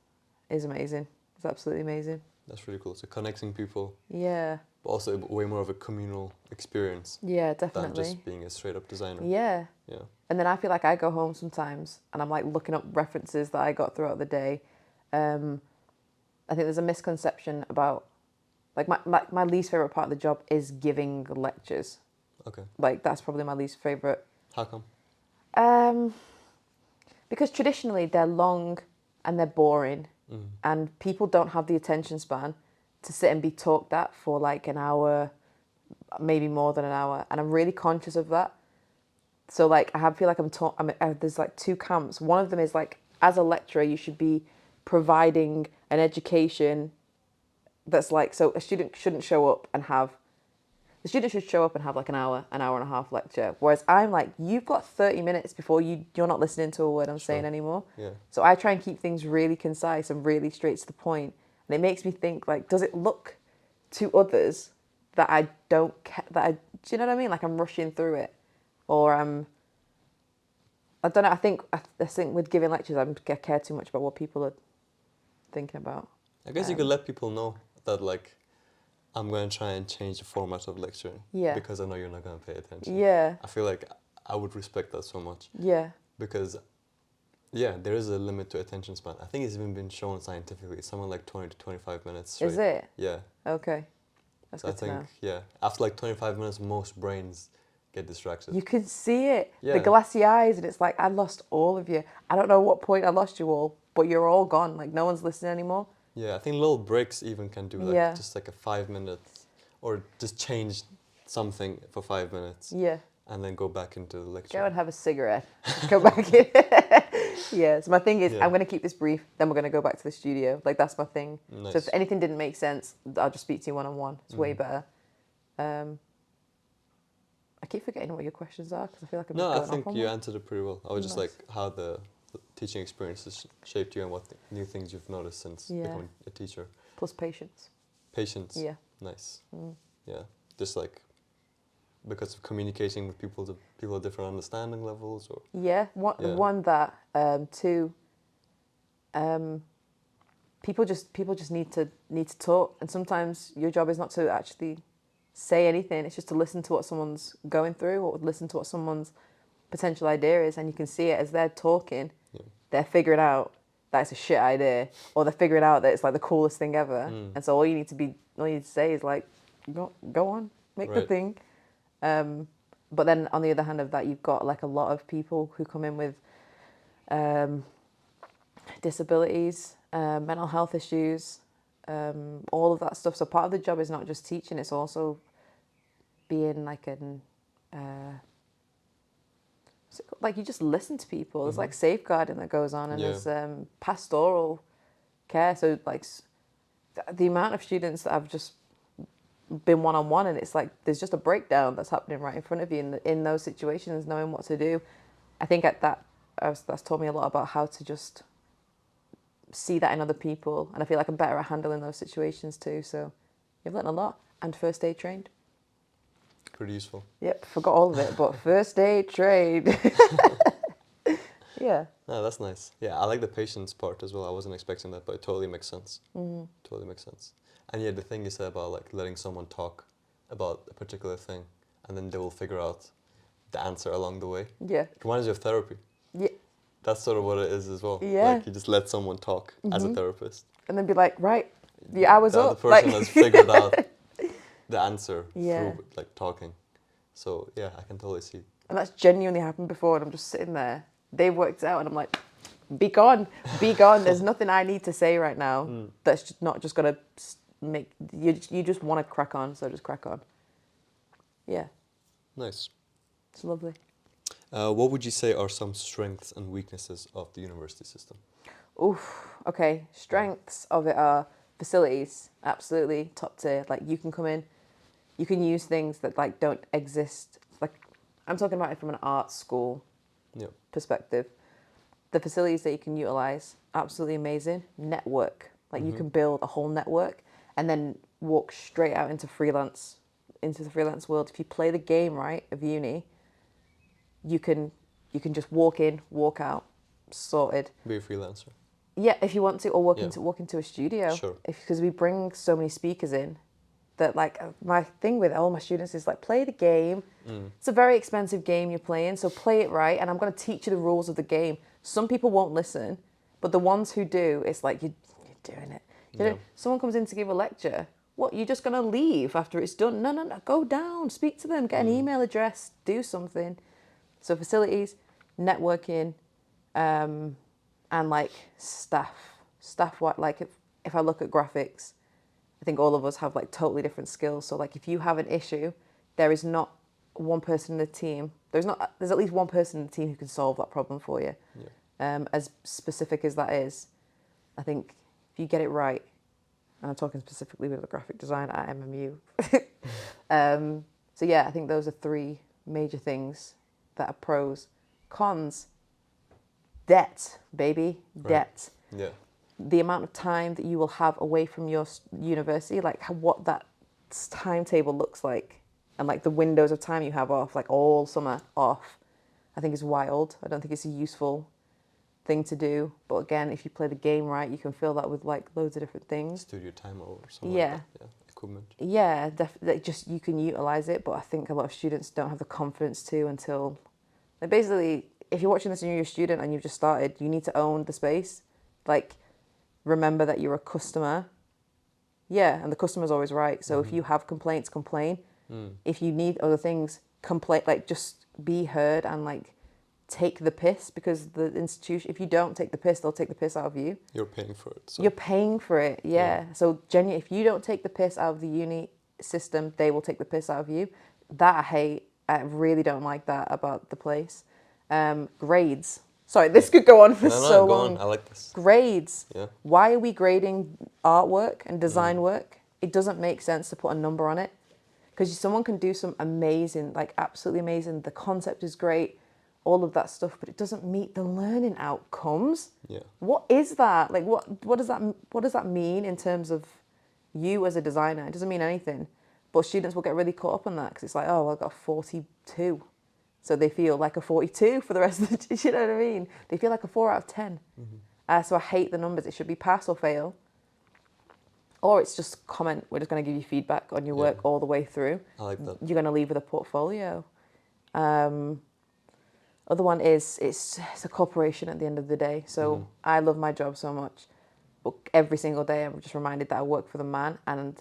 amazing. It's absolutely amazing. That's really cool. So connecting people, Yeah. but also way more of a communal experience Yeah, than definitely. just being a straight up designer. Yeah. Yeah. And then I feel like I go home sometimes and I'm like looking up references that I got throughout the day. I think there's a misconception about like my least favorite part of the job is giving lectures. Okay. Like that's probably my least favorite. How come? Because traditionally they're long and they're boring, Mm. and people don't have the attention span to sit and be talked at for like an hour, maybe more than an hour, and I'm really conscious of that. So like feel like there's like two camps. One of them is like, as a lecturer you should be providing an education that's like, so a student shouldn't show up and have the student should show up and have like an hour and a half lecture. Whereas I'm like, you've got 30 minutes before you're not listening to a word I'm saying anymore. Yeah. So I try and keep things really concise and really straight to the point. And it makes me think like, does it look to others that I don't do you know what I mean? Like I'm rushing through it, or I don't know. I think with giving lectures, I care too much about what people are thinking about. I guess you could let people know that like I'm going to try and change the format of lecturing. Yeah. Because I know you're not going to pay attention. Yeah. I feel like I would respect that so much. Yeah. Because, yeah, there is a limit to attention span. I think it's even been shown scientifically. It's something like 20 to 25 minutes straight. Is it? Yeah. Okay. That's So good to know. yeah, after like 25 minutes, most brains get distracted. You can see it. Yeah. The glassy eyes, and it's like, I lost all of you. I don't know what point I lost you all, but you're all gone. Like, no one's listening anymore. Yeah, I think little breaks even can do like just like a 5 minutes, or just change something for 5 minutes. Yeah. And then go back into the lecture. Go and have a cigarette. Go back in. Yeah. So my thing is, Yeah. I'm going to keep this brief, then we're going to go back to the studio. Like, that's my thing. Nice. So if anything didn't make sense, I'll just speak to you one-on-one. It's way better. I keep forgetting what your questions are because I feel like I'm just going I think off on you one. answered it pretty well. I was just Nice. like how the teaching experiences shaped you and what new things you've noticed since Yeah. becoming a teacher. Plus patience. Patience. Yeah. Nice. Yeah. Just like because of communicating with people of different understanding levels, or Yeah. One that two. People just need to talk, and sometimes your job is not to actually say anything. It's just to listen to what someone's going through, or listen to what someone's potential idea is, and you can see it as they're talking. Yeah. They're figuring out that it's a shit idea, or they're figuring out that it's like the coolest thing ever. And so all you need to say is like, go on, make the Right. thing. But then on the other hand of that, you've got like a lot of people who come in with disabilities, mental health issues, all of that stuff. So part of the job is not just teaching; it's also being like like you just listen to people. There's like safeguarding that goes on, and there's pastoral care. So like the amount of students that have just been one-on-one, and it's like there's just a breakdown that's happening right in front of you in those situations, knowing what to do. I think that's taught me a lot about how to just see that in other people, and I feel like I'm better at handling those situations too. So you've learned a lot, and first aid trained. pretty useful. Yep, forgot all of it, but first aid trained. Yeah. No, that's nice. Yeah, I like the patience part as well. I wasn't expecting that, but it totally makes sense. Totally makes sense. And yeah, the thing you said about like letting someone talk about a particular thing, and then they will figure out the answer along the way. Yeah. It reminds you of therapy. Yeah. That's sort of what it is as well. Yeah. Like you just let someone talk as a therapist. And then be like, right, the hour's The up. other person has figured out the answer Yeah. through like talking. So yeah, I can totally see. And that's genuinely happened before, and I'm just sitting there. They've worked it out, and I'm like, be gone, be gone. There's nothing I need to say right now that's just not just gonna make you. You just want to crack on, so just crack on. Yeah, Nice. it's lovely. What would you say are some strengths and weaknesses of the university system? Oof. Okay. Strengths of it are facilities, absolutely top tier. Like you can come in, you can use things that like don't exist. Like I'm talking about it from an art school Yeah. perspective. The facilities that you can utilize, absolutely amazing. Network, like you can build a whole network and then walk straight out into the freelance world. If you play the game right of uni, you can just walk in, walk out, sorted. Be a freelancer. Yeah, if you want to, or walk Yeah. into a studio. Sure. Because we bring so many speakers in, that like my thing with all my students is like play the game. It's a very expensive game you're playing, so play it right. And I'm going to teach you the rules of the game. Some people won't listen, but the ones who do, it's like you're doing it. You know, someone comes in to give a lecture. What, you're just going to leave after it's done? No. Go down, speak to them, get an email address, do something. So facilities, networking, and like staff. What like if I look at graphics, I think all of us have like totally different skills. So like if you have an issue, there is not one person in the team. There's at least one person in the team who can solve that problem for you. Yeah. As specific as that is, I think if you get it right, and I'm talking specifically with a graphic design at MMU. So yeah, I think those are three major things that are pros. Cons, debt, baby, debt. Yeah. The amount of time that you will have away from your university, like what that timetable looks like, and like the windows of time you have off, like all summer off, I think is wild. I don't think it's a useful thing to do. But again, if you play the game right, you can fill that with like loads of different things. Studio time or something Yeah. like that. Yeah. Equipment. Yeah, definitely. Just you can utilize it, but I think a lot of students don't have the confidence to until, like basically, if you're watching this and you're a student and you've just started, you need to own the space. Like, remember that you're a customer. Yeah, and the customer's always right. So if you have complaints, complain. If you need other things, complain. Like, just be heard and like take the piss, because the institution, if you don't take the piss, they'll take the piss out of you. You're paying for it. So. You're paying for it, yeah. So genuinely, if you don't take the piss out of the uni system, they will take the piss out of you. That I hate. I really don't like that about the place. Grades. Sorry, this could go on for so go long. on. I like this. Grades. Yeah. Why are we grading artwork and design work? It doesn't make sense to put a number on it, because someone can do some amazing, like absolutely amazing. The concept is great, all of that stuff, but it doesn't meet the learning outcomes. Yeah. What is that? Like, what does that mean in terms of you as a designer? It doesn't mean anything. But students will get really caught up on that, because it's like, oh, well, I got a 42. So they feel like a 42 for the rest of the, you know what I mean? They feel like a 4 out of 10. So I hate the numbers. It should be pass or fail. Or it's just comment. We're just going to give you feedback on your work all the way through. I like that. You're going to leave with a portfolio. Other one is it's a corporation at the end of the day. So I love my job so much. But every single day I'm just reminded that I work for the man, and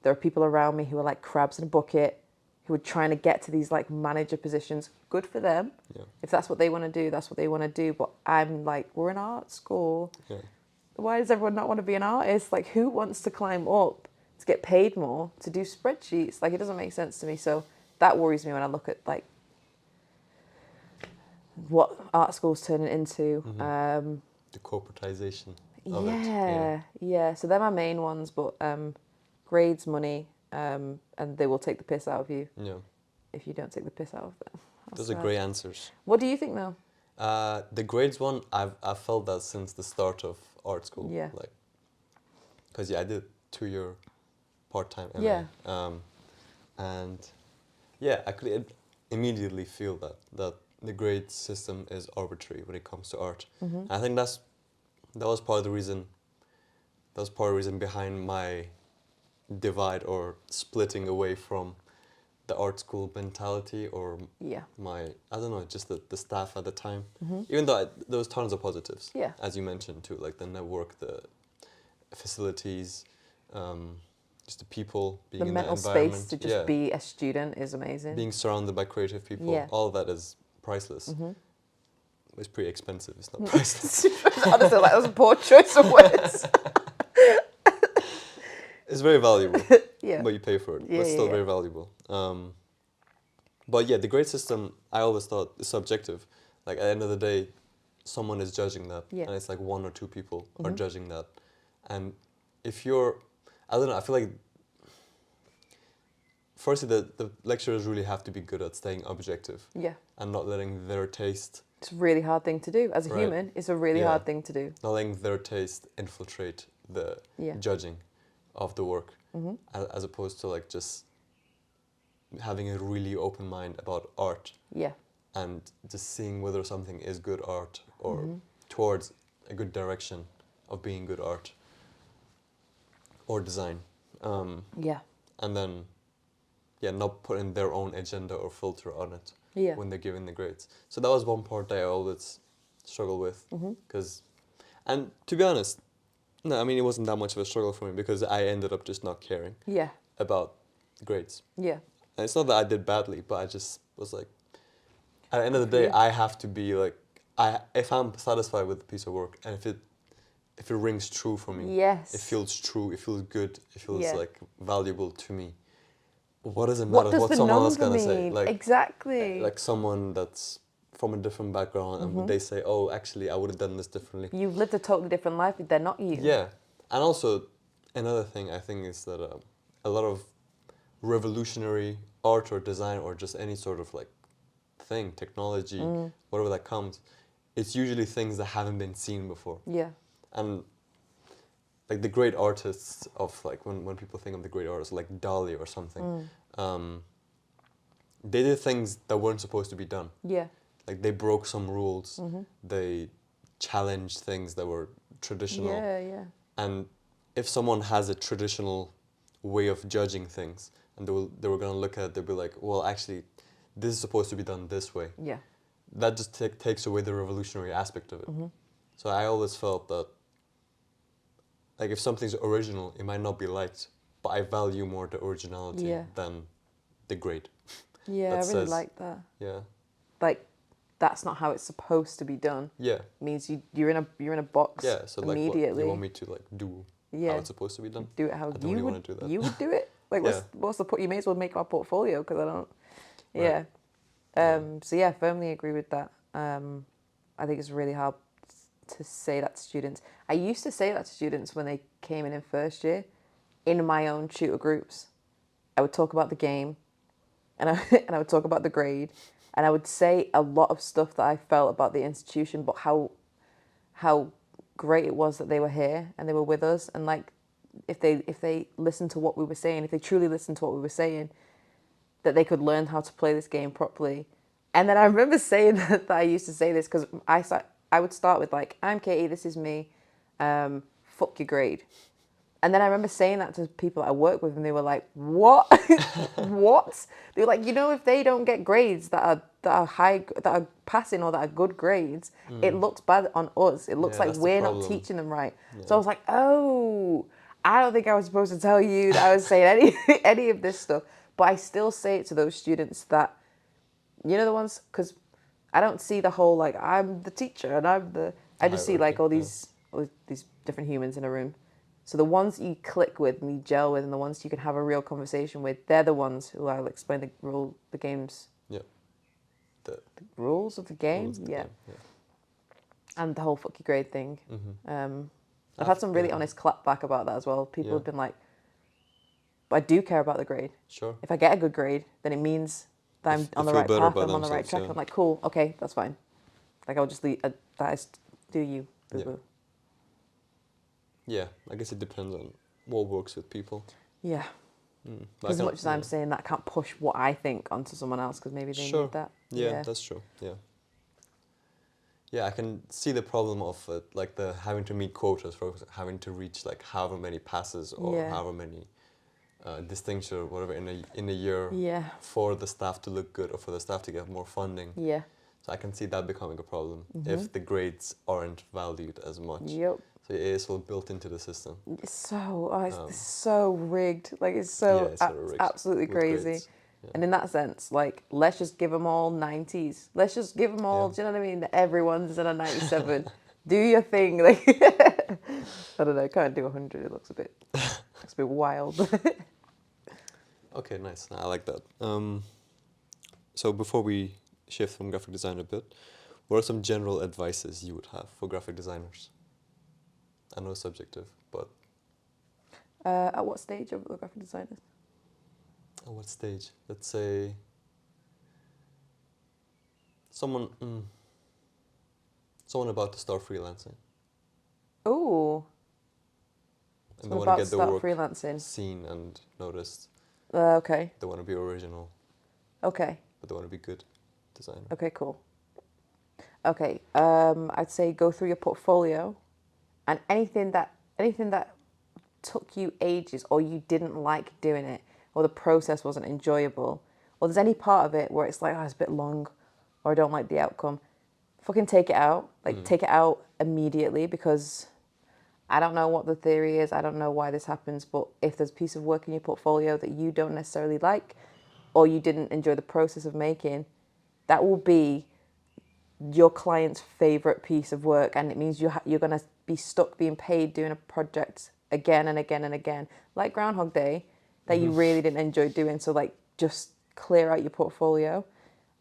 there are people around me who are like crabs in a bucket, who are trying to get to these like manager positions. Good for them. Yeah. If that's what they want to do, that's what they want to do. But I'm like, we're in art school. Yeah. Why does everyone not want to be an artist? Like, who wants to climb up to get paid more, to do spreadsheets? Like, it doesn't make sense to me. So that worries me when I look at like what art school's turning into. The corporatization of it. Yeah. So they're my main ones, but grades, money, and they will take the piss out of you Yeah. if you don't take the piss out of them. Those are great answers. What do you think though? The grades one, I've felt that since the start of art school. Yeah. Like, because I did 2-year part-time MA. Yeah. And yeah, I could immediately feel that the grade system is arbitrary when it comes to art. I think that was part of the reason. That was part of the reason behind my divide or splitting away from the art school mentality or Yeah. my, I don't know, just the staff at the time. Even though there was tons of positives, Yeah. as you mentioned too, like the network, the facilities, just the people being The in that mental space environment. to just be a student is amazing. Being surrounded by creative people, Yeah. all of that is priceless. It's pretty expensive, it's not priceless. Honestly, like, that was a poor choice of words. It's very valuable, Yeah. but you pay for it. Yeah, But it's still yeah. very valuable. But yeah, the grade system, I always thought, is subjective. Like at the end of the day, someone is judging that, Yeah. and it's like one or two people are judging that. And if you're, I don't know, I feel like, firstly, the lecturers really have to be good at staying objective Yeah. and not letting their taste, It's a really hard thing to do. As a Right. human, it's a really Yeah. hard thing to do. not letting their taste infiltrate the Yeah. judging of the work, as opposed to like just having a really open mind about art Yeah. and just seeing whether something is good art or towards a good direction of being good art or design. Yeah. And then, yeah, not putting their own agenda or filter on it Yeah. when they're giving the grades. So that was one part that I always struggle with. And to be honest, no, I mean, it wasn't that much of a struggle for me because I ended up just not caring Yeah. about grades. Yeah. And it's not that I did badly, but I just was like, at the end of the day, Yeah. I have to be like, if I'm satisfied with the piece of work and if it rings true for me, Yes. it feels true, it feels good, it feels Yeah. like valuable to me. What does it What matter does what the someone else number gonna say? mean? Like Exactly. like someone that's from a different background and they say, oh, actually, I would have done this differently. You've lived a totally different life, but they're not you. Yeah, and also another thing I think is that a lot of revolutionary art or design or just any sort of like thing, technology, whatever that comes, it's usually things that haven't been seen before. Yeah. And like the great artists of like when people think of the great artists like Dali or something, they did things that weren't supposed to be done. Yeah. Like they broke some rules, they challenged things that were traditional. Yeah. Yeah. And if someone has a traditional way of judging things and they were going to look at it, they'll be like, well, actually, this is supposed to be done this way. Yeah. That just takes away the revolutionary aspect of it. So I always felt that, like, if something's original, it might not be liked, but I value more the originality Yeah. than the grade. Yeah. That I really says- like that. Yeah. Like, that's not how it's supposed to be done. Yeah. Means you're in a box. Yeah. So like, what, immediately. you want me to like do Yeah. how it's supposed to be done? Do it how I don't you really would. wanna do that. You would do it. Like, Yeah. what's the point? You may as well make my portfolio because I don't. Yeah. Right. So yeah, firmly agree with that. I think it's really hard to say that to students. I used to say that to students when they came in first year, in my own tutor groups. I would talk about the game, and I would talk about the grade, and I would say a lot of stuff that I felt about the institution, but how great it was that they were here and they were with us, and like if they listened to what we were saying, if they truly listened to what we were saying, that they could learn how to play this game properly. And then I remember saying that I used to say this because I would start with like, I'm Katie, this is me, fuck your grade. And then I remember saying that to people I work with, and they were like, "What? What?" They were like, if they don't get grades that are high, that are passing or that are good grades, it looks bad on us. It looks Yeah, like that's the we're not problem. teaching them right. Yeah. So I was like, "Oh, I don't think I was supposed to tell you that I was saying any of this stuff." But I still say it to those students that, the ones, because I don't see the whole like I'm the teacher and I just see like all these different humans in a room. So the ones you click with and you gel with and the ones you can have a real conversation with, they're the ones who I'll explain the games. Yeah. The Rules of the game? rules of the Yeah. game, yeah. And the whole fuck your grade thing. Mm-hmm. I've had some really Yeah. honest clapback about that as well. People Yeah. have been like, but I do care about the grade. Sure. If I get a good grade, then it means that I'm on the feel right better path, about I'm on the right themselves, track. yeah. I'm like, cool, okay, that's fine. Like, I'll just leave, that is, do you, Yeah. boo-boo. Yeah, I guess it depends on what works with people. Yeah. But I As can't- much as I'm yeah. saying that, I can't push what I think onto someone else because maybe they Sure. need that. Yeah, that's true. Yeah. Yeah, I can see the problem of like the having to meet quotas for having to reach like however many passes or Yeah. however many distinction or whatever in a year Yeah. for the staff to look good or for the staff to get more funding. Yeah. So I can see that becoming a problem if the grades aren't valued as much. Yep. So it is all built into the system. It's so rigged. Like it's so it's sort of rigged absolutely with crazy. grades. Yeah. And in that sense, like let's just give them all 90s. Let's just give them all. Do you know what I mean? Everyone's in a 97. Do your thing. Like I don't know. I can't do 100. It looks a bit wild. Okay, nice. I like that. So before we shift from graphic design a bit, what are some general advices you would have for graphic designers? I know it's subjective, but At what stage of the graphic designers? at what stage? Let's say someone about to start freelancing. Oh. And So they want about to to get their start work freelancing. seen and noticed. Okay. They want to be original, Okay. but they want to be good designer. Okay. Cool. Okay. I'd say go through your portfolio, and anything that took you ages, or you didn't like doing it, or the process wasn't enjoyable, or there's any part of it where it's like, oh, it's a bit long, or I don't like the outcome, fucking take it out. Like take it out immediately, because I don't know what the theory is. I don't know why this happens, but if there's a piece of work in your portfolio that you don't necessarily like, or you didn't enjoy the process of making, that will be your client's favorite piece of work, and it means you're going to be stuck being paid doing a project again and again and again, like Groundhog Day, that you really didn't enjoy doing. So like just clear out your portfolio.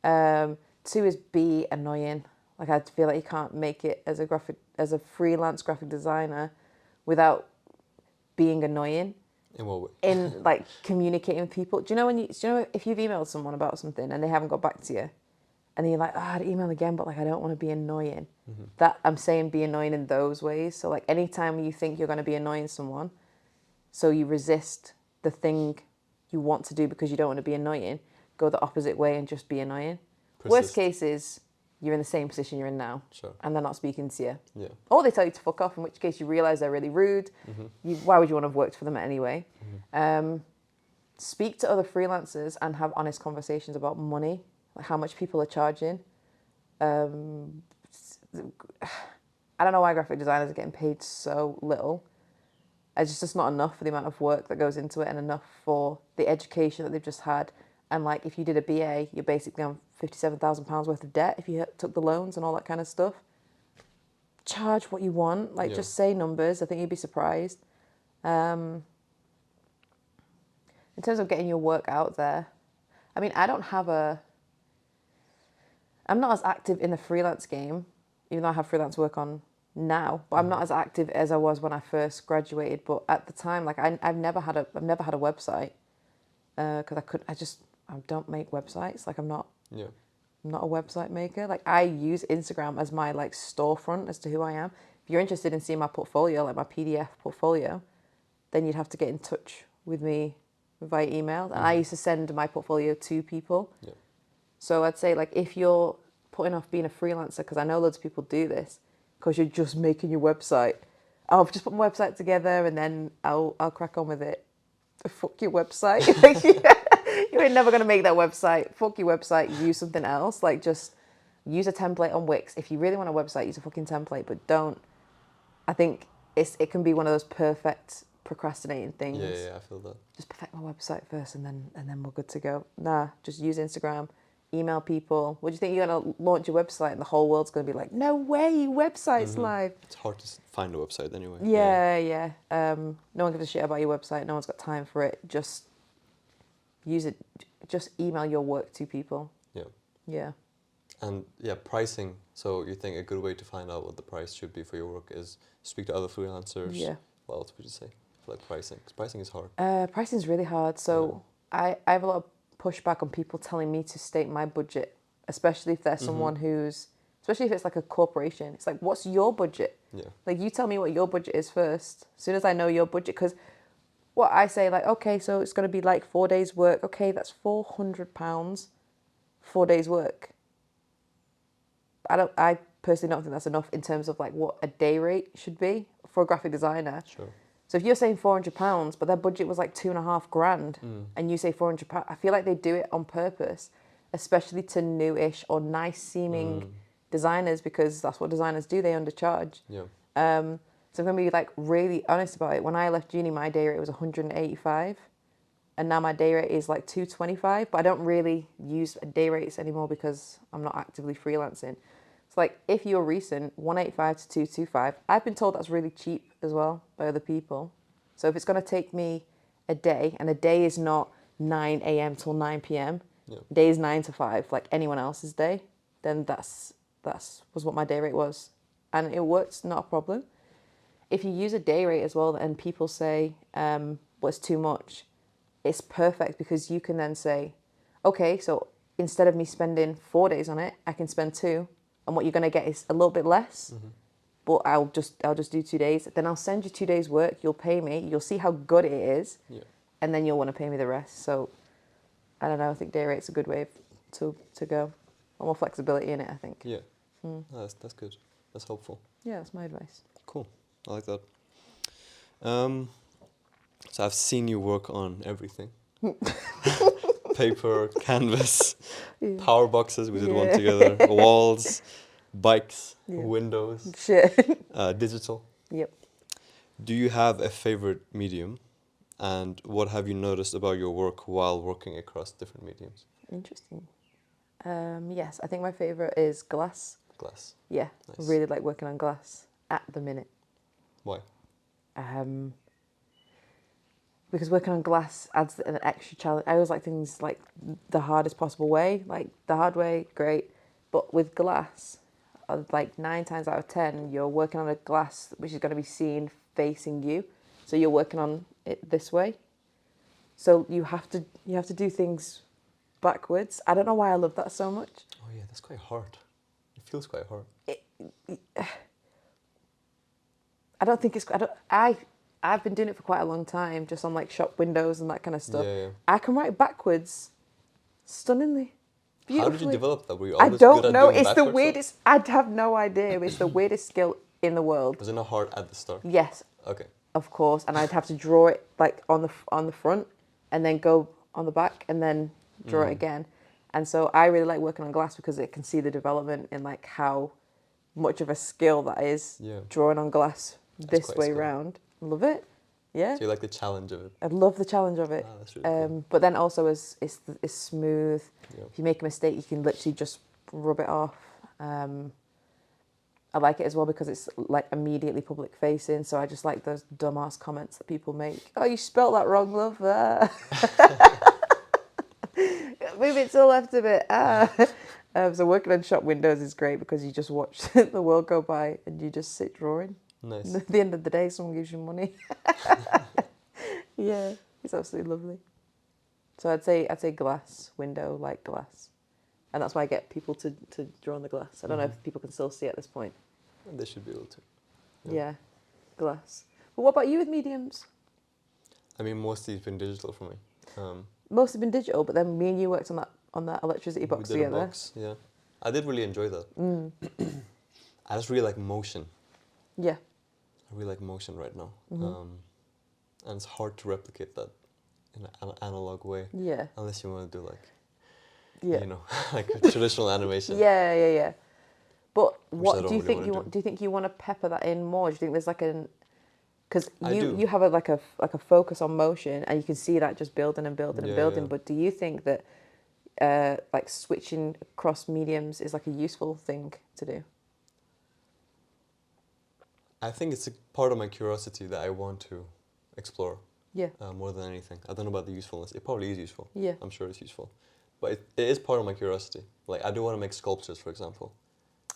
2 is be annoying. Like I feel like you can't make it as a freelance graphic designer without being annoying. In what way? In like communicating with people. Do you know if you've emailed someone about something and they haven't got back to you, and then you're like, I'd email again, but like I don't want to be annoying. That I'm saying be annoying in those ways. So like anytime you think you're going to be annoying someone, so you resist the thing you want to do because you don't want to be annoying, go the opposite way and just be annoying. Worst case is you're in the same position you're in now, and they're not speaking to you. Yeah. Or they tell you to fuck off, in which case you realise they're really rude. Why would you want to have worked for them anyway? Speak to other freelancers and have honest conversations about money, like how much people are charging. I don't know why graphic designers are getting paid so little. It's just not enough for the amount of work that goes into it, and enough for the education that they've just had. And like if you did a BA, you're basically on £57,000 worth of debt if you took the loans and all that kind of stuff. Charge what you want. Like just say numbers. I think you'd be surprised. In terms of getting your work out there, I mean, I'm not as active in the freelance game, even though I have freelance work on now, but I'm not as active as I was when I first graduated. But at the time, like I've never had a website, because I don't make websites. Like I'm not a website maker. Like I use Instagram as my like storefront as to who I am. If you're interested in seeing my portfolio, like my PDF portfolio, then you'd have to get in touch with me via email. And I used to send my portfolio to people. Yeah. So I'd say like if you're putting off being a freelancer, because I know loads of people do this, because you're just making your website. I'll just put my website together and then I'll crack on with it. Fuck your website. You ain't never going to make that website. Fuck your website. Use something else. Like just use a template on Wix. If you really want a website, use a fucking template, but don't. I think it can be one of those perfect procrastinating things. Yeah, I feel that. Just perfect my website first and then we're good to go. Nah, just use Instagram, email people. What do you think you're going to launch your website and the whole world's going to be like, no way, website's live. It's hard to find a website anyway. Yeah. No one gives a shit about your website. No one's got time for it. Just use it. Just email your work to people. Yeah. And pricing. So you think a good way to find out what the price should be for your work is speak to other freelancers. Yeah. What else would you say? For like pricing, because pricing is hard. Pricing is really hard. So I have a lot of pushback on people telling me to state my budget, especially if there's someone especially if it's like a corporation. It's like, what's your budget? Yeah. Like you tell me what your budget is first. As soon as I know your budget, because what I say, like, okay, so it's going to be like 4 days work. Okay, that's £400, 4 days work. I personally don't think that's enough in terms of like what a day rate should be for a graphic designer. Sure. So if you're saying £400, but their budget was like £2,500, and you say £400, I feel like they do it on purpose, especially to newish or nice-seeming designers, because that's what designers do. They undercharge. Yeah. So I'm gonna be like really honest about it. When I left uni, my day rate was 185, and now my day rate is like 225. But I don't really use day rates anymore because I'm not actively freelancing. So like if you're recent, 185 to 225. I've been told that's really cheap as well by other people. So if it's gonna take me a day, and a day is not 9 a.m. till 9 p.m. Yeah. Day is 9 to 5, like anyone else's day, then that's was what my day rate was, and it works, not a problem. If you use a day rate as well and people say, well, it's too much, it's perfect, because you can then say, okay, so instead of me spending 4 days on it, I can spend 2, and what you're going to get is a little bit less, but I'll just do 2 days. Then I'll send you 2 days work, you'll pay me, you'll see how good it is, and then you'll want to pay me the rest. So, I don't know, I think day rate's a good way to go. More flexibility in it, I think. Yeah. No, that's good. That's helpful. Yeah, that's my advice. Cool. I like that. So I've seen you work on everything. Paper, canvas, power boxes, we did one together, walls, bikes, windows, Shit. digital. Yep. Do you have a favorite medium? And what have you noticed about your work while working across different mediums? Interesting. Yes, I think my favourite is glass. Glass. Yeah, Nice. I really like working on glass at the minute. Why? Because working on glass adds an extra challenge. I always like things like the hardest possible way. Like the hard way, great. But with glass, like 9 times out of 10, you're working on a glass which is going to be seen facing you. So you're working on it this way. So you have to do things backwards. I don't know why I love that so much. Oh yeah, that's quite hard. It feels quite hard. I don't think it's. I've been doing it for quite a long time, just on like shop windows and that kind of stuff. Yeah. I can write backwards, stunningly, beautifully. How did you develop that? Were you I always good don't at know. doing It's the backwards weirdest. I'd have no idea. It's the weirdest skill in the world. Was it not hard at the start? Yes, Okay. of course. And I'd have to draw it like on the front, and then go on the back, and then draw it again. And so I really like working on glass because it can see the development in like how much of a skill that is. Yeah. Drawing on glass this quite a way skill. round. Love it. Yeah. So you like the challenge of it? I love the challenge of it. Ah, that's really cool. But then also it's smooth. Yeah. If you make a mistake, you can literally just rub it off. I like it as well because it's like immediately public facing. So I just like those dumbass comments that people make. Oh, you spelt that wrong, love. Move it to the left a bit. So working on shop windows is great because you just watch the world go by and you just sit drawing. Nice. And at the end of the day, someone gives you money. Yeah, it's absolutely lovely. So I'd say glass, window, like glass. And that's why I get people to draw on the glass. I don't know if people can still see at this point. They should be able to. Yeah, glass. But what about you with mediums? I mean, mostly it's been digital for me. Mostly been digital, but then me and you worked on that electricity box we did together. a box, yeah. I did really enjoy that. I just really like motion. Yeah. I really like motion right now. And it's hard to replicate that in an analog way. Yeah. Unless you want to do like, Yeah. you know, like a traditional animation. Yeah. But I what don't do you really think wanna you do. want? Do you think you want to pepper that in more? Do you think there's like because I do. you have like a focus on motion and you can see that just building and building and Yeah, building. yeah. But do you think that like switching across mediums is like a useful thing to do? I think it's a part of my curiosity that I want to explore Yeah. more than anything. I don't know about the usefulness. It probably is useful. Yeah. I'm sure it's useful. But it is part of my curiosity. Like, I do want to make sculptures, for example.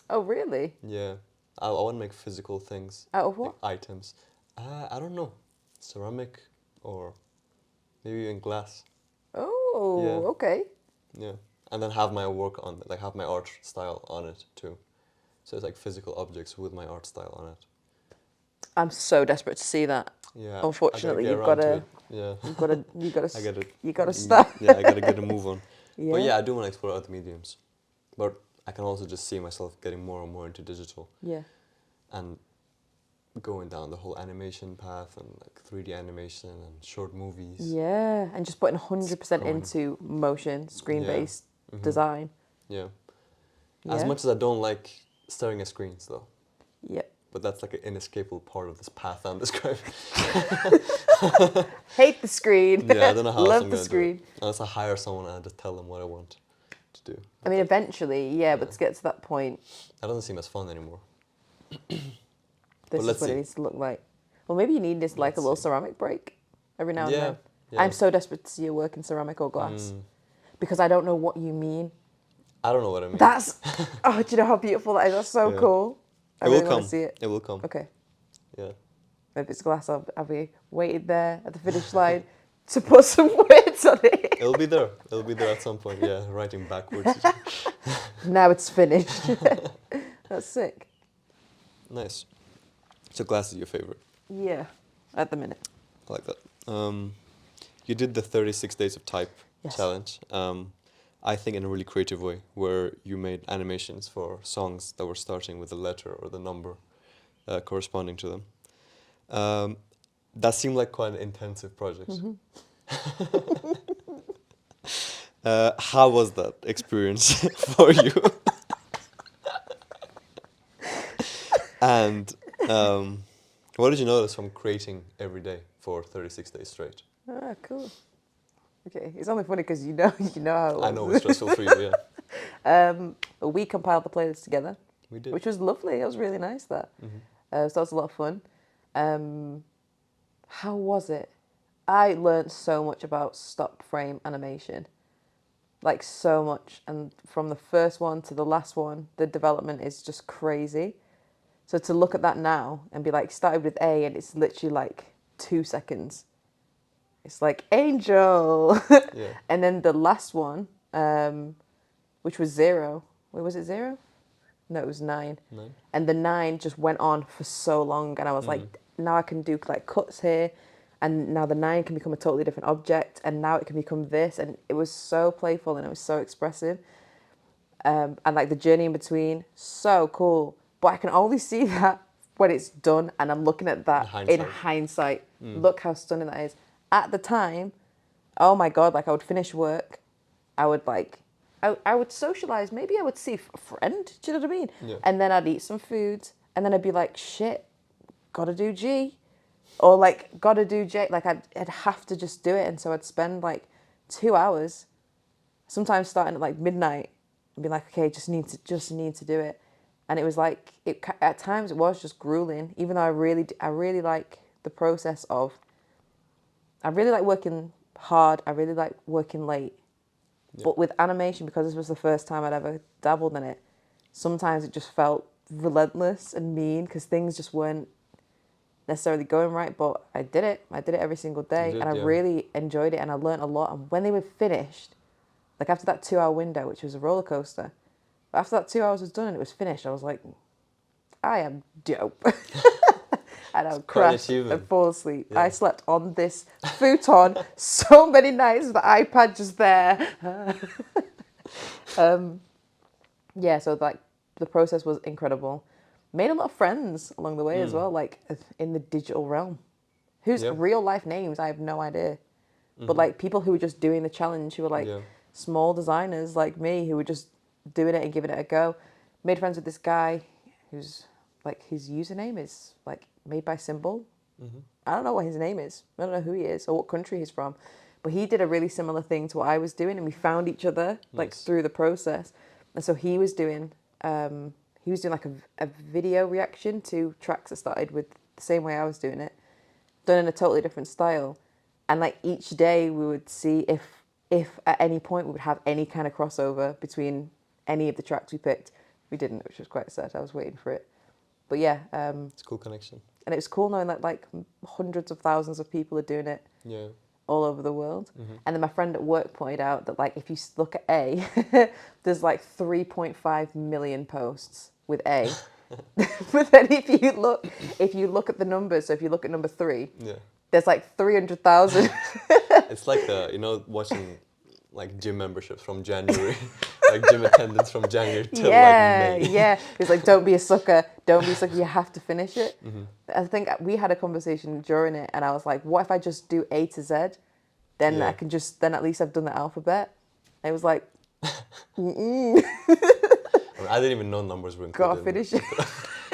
Oh, really? Yeah. I want to make physical things. Out of what? Like items. I don't know. Ceramic or maybe even glass. Oh, Yeah. okay. Yeah. And then have my work on it, like have my art style on it too. So it's like physical objects with my art style on it. I'm so desperate to see that. Yeah. Unfortunately, I you've gotta got get to. around to it. Yeah. You got to start. Yeah, I gotta get a move on. Yeah. But yeah, I do want to explore other mediums. But I can also just see myself getting more and more into digital. Yeah. And going down the whole animation path and like 3D animation and short movies. Yeah, and just putting 100% growing. into motion, screen-based Mhm. design. Yeah. Yeah. As much as I don't like staring at screens, though. Yeah. But that's like an inescapable part of this path I'm describing. Hate the screen. Yeah, I don't know how else Love I'm the gonna do screen. it. Unless I hire someone and I just tell them what I want to do. I mean, eventually, yeah, but to get to that point, That doesn't seem as fun anymore. this But is let's what see. it needs to look like. Well, maybe you need this like a Let's little see. ceramic break every now and Yeah, then. yeah. I'm so desperate to see your work in ceramic or glass Mm, because I don't know what you mean. I don't know what I mean. That's oh, do you know how beautiful that is? That's so Yeah. cool. I It really will want come. to see it. It will come. Okay, Yeah. if it's glass, I'll be waiting there at the finish line to put some words on it. It'll be there. It'll be there at some point. Yeah, writing backwards. Now it's finished. That's sick. Nice. So glass is your favorite. Yeah, at the minute. I like that. You did the 36 days of type Yes. challenge. I think in a really creative way, where you made animations for songs that were starting with a letter or the number corresponding to them. That seemed like quite an intensive project. How was that experience for you? And what did you notice from creating every day for 36 days straight? Ah, cool. Okay, it's only funny because you know how it was. I know it's stressful for you, yeah. We compiled the playlist together, We did. which was lovely. It was really nice. That so that was a lot of fun. How was it? I learned so much about stop frame animation, like so much, and from the first one to the last one, the development is just crazy. So to look at that now and be like, started with A and it's literally like 2 seconds. It's like Angel. Yeah. And then the last one, which was 0. Wait, was it 0? No, it was 9. 9. And the 9 just went on for so long. And I was like, now I can do like cuts here. And now the 9 can become a totally different object. And now it can become this. And it was so playful and it was so expressive. And like the journey in between, so cool. But I can only see that when it's done. And I'm looking at that in hindsight. Look how stunning that is. At the time, oh my God, like I would finish work. I would like, I would socialize. Maybe I would see a friend. Do you know what I mean? Yeah. And then I'd eat some food. And then I'd be like, shit, gotta do G. Or like, gotta do J. Like I'd have to just do it. And so I'd spend like 2 hours, sometimes starting at like midnight and be like, okay, just need to do it. And it was like, at times it was just grueling, even though I really like the process of, I really like working hard. I really like working late. Yeah. But with animation, because this was the first time I'd ever dabbled in it, sometimes it just felt relentless and mean because things just weren't necessarily going right. But I did it. I did it every single day. I really enjoyed it and I learned a lot. And when they were finished, like after that 2-hour window, which was a roller coaster, after that 2 hours was done and it was finished, I was like, I am dope. And I would crash and fall asleep. Yeah. I slept on this futon so many nights with the iPad just there. Yeah, so like the process was incredible. Made a lot of friends along the way as well, like in the digital realm. Whose real life names I have no idea. But like people who were just doing the challenge, who were like small designers like me, who were just doing it and giving it a go. Made friends with this guy who's like, his username is like made by symbol. I don't know what his name is. I don't know who he is or what country he's from. But he did a really similar thing to what I was doing and we found each other like through the process. And so he was doing like a video reaction to tracks that started with the same way I was doing it, done in a totally different style. And like each day we would see if at any point we would have any kind of crossover between any of the tracks we picked. We didn't, which was quite sad. I was waiting for it. But yeah. It's a cool connection. And it was cool knowing that like hundreds of thousands of people are doing it all over the world. And then my friend at work pointed out that like if you look at A, there's like 3.5 million posts with A. But then if you look at the numbers, so if you look at number 3, there's like 300,000. It's like watching like gym memberships from January like gym attendance from January till like May. Yeah. It's like, don't be a sucker. Don't be a sucker. You have to finish it. I think we had a conversation during it, and I was like, what if I just do A to Z? Then I can then at least I've done the alphabet. And it was like, mm-mm. I mean, I didn't even know numbers were included. Gotta finish it.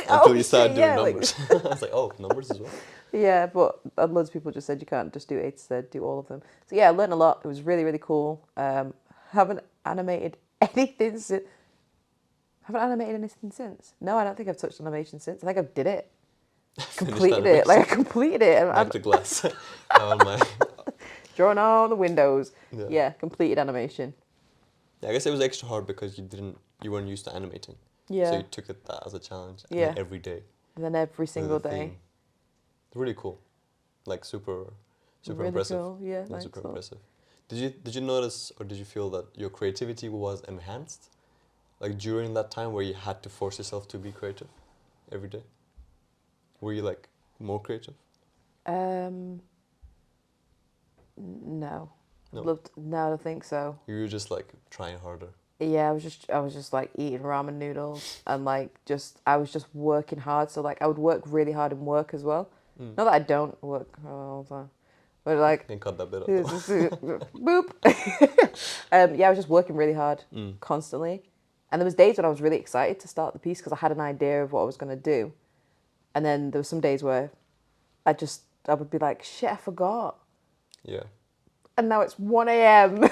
Until you started doing numbers. I was like, oh, numbers as well. Yeah, but loads of people just said you can't just do A to Z, do all of them. So yeah, I learned a lot. It was really, really cool. Haven't animated anything since. No, I don't think I've touched animation since. I think I did it. Completed it. Like I completed it. Back to glass. On my... Drawing all the windows. Yeah, completed animation. Yeah, I guess it was extra hard because you weren't used to animating. Yeah. So you took that as a challenge. And then every day. And then every single day. Really cool. Like super really impressive. Cool. Yeah, nice. Super impressive. Did you notice or did you feel that your creativity was enhanced? Like during that time where you had to force yourself to be creative every day? Were you like more creative? No. No. No, I don't think so. You were just like trying harder. Yeah, I was just like eating ramen noodles and like I was just working hard. So like I would work really hard in work as well. Not that I don't work all the time, but like. You can cut that bit out. Boop. Yeah, I was just working really hard constantly, and there was days when I was really excited to start the piece because I had an idea of what I was gonna do, and then there were some days where I would be like, shit, I forgot. Yeah. And now it's 1 a.m.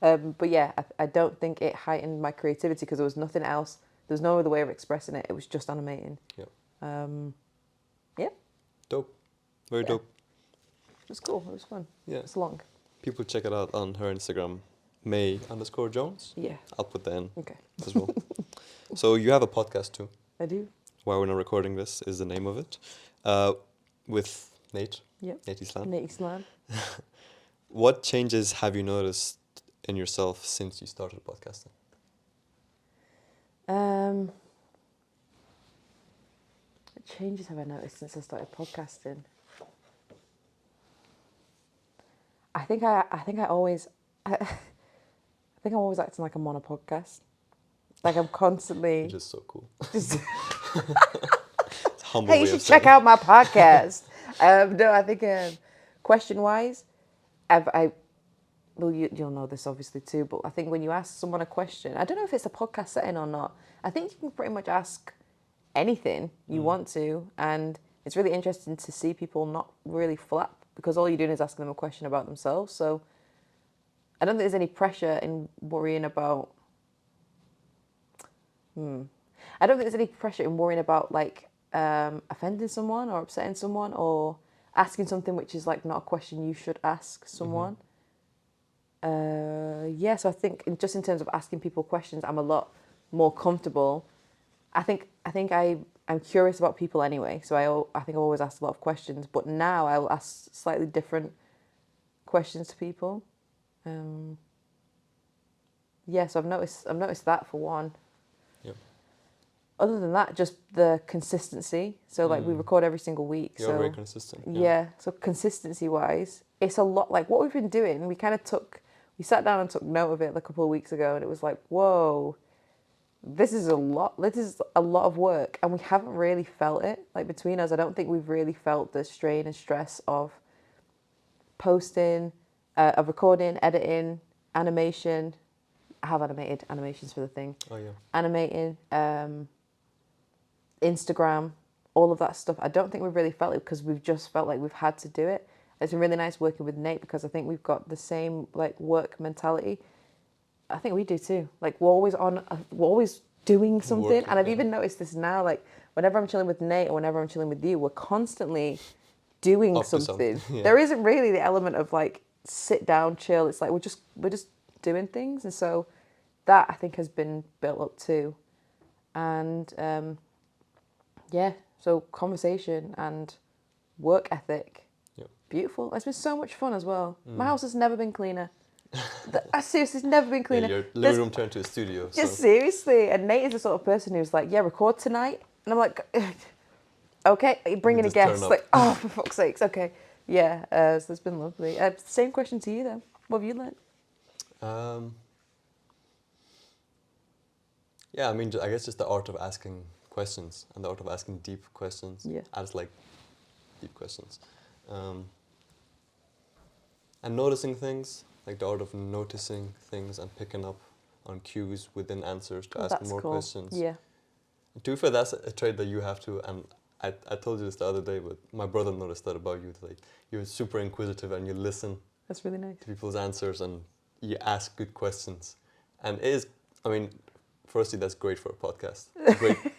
But yeah, I don't think it heightened my creativity because there was nothing else. There was no other way of expressing it. It was just animating. Yeah. Yeah. Dope. Very dope. It was cool. It was fun. Yeah. It's long. People check it out on her Instagram, May_Jones. Yeah. I'll put that in as Okay. well. So you have a podcast too. I do. Why We're Not Recording This is the name of it. With Nate. Yep. Nate Islam. Nate Islam. What changes have you noticed in yourself since you started podcasting? What changes have I noticed since I started podcasting? I think I'm always acting like I'm on a podcast. Like I'm constantly. You're just so cool. Just Humble hey, you should check out my podcast. No, I think question-wise, well, you'll know this obviously too, but I think when you ask someone a question, I don't know if it's a podcast setting or not, I think you can pretty much ask anything you want to, and it's really interesting to see people not really flap, because all you're doing is asking them a question about themselves, so I don't think there's any pressure in worrying about... I don't think there's any pressure in worrying about, like, offending someone or upsetting someone or asking something which is, like, not a question you should ask someone. So I think just in terms of asking people questions, I'm a lot more comfortable. I think I'm curious about people anyway, so I think I've always asked a lot of questions, but now I will ask slightly different questions to people. So I've noticed that for one. Yeah. Other than that, just the consistency. So like we record every single week. You're very consistent. Yeah. So consistency wise, it's a lot. Like what we've been doing, we sat down and took note of it a couple of weeks ago, and it was like, whoa, this is a lot. This is a lot of work, and we haven't really felt it. Like between us, I don't think we've really felt the strain and stress of posting, of recording, editing, animation. I have animated animations for the thing. Oh yeah. Animating, Instagram, all of that stuff. I don't think we've really felt it because we've just felt like we've had to do it. It's been really nice working with Nate because I think we've got the same like work mentality. I think we do too. Like we're always doing something. Working, and I've even noticed this now, like whenever I'm chilling with Nate or whenever I'm chilling with you, we're constantly doing something. Yeah. There isn't really the element of like sit down, chill. It's like we're just doing things. And so that I think has been built up too. And so conversation and work ethic. Yep. Beautiful. It's been so much fun as well. My house has never been cleaner. Seriously, it's never been cleaner. Yeah, your living room turned to a studio. Just seriously. And Nate is the sort of person who's like, yeah, record tonight. And I'm like, okay, you're bringing a guest. Like, oh, for fuck's sakes. Okay. Yeah, so it's been lovely. Same question to you then. What have you learned? Yeah, I mean, I guess just the art of asking questions and the art of asking deep questions. Yeah. I just like deep questions. And noticing things, like the art of noticing things and picking up on cues within answers to ask That's more cool. questions. Yeah. To be fair, that's a trait that you have to, and I told you this the other day, but my brother noticed that about you. Like, you're super inquisitive and you listen That's really nice. to people's answers and you ask good questions. And it is, I mean, firstly, that's great for a podcast.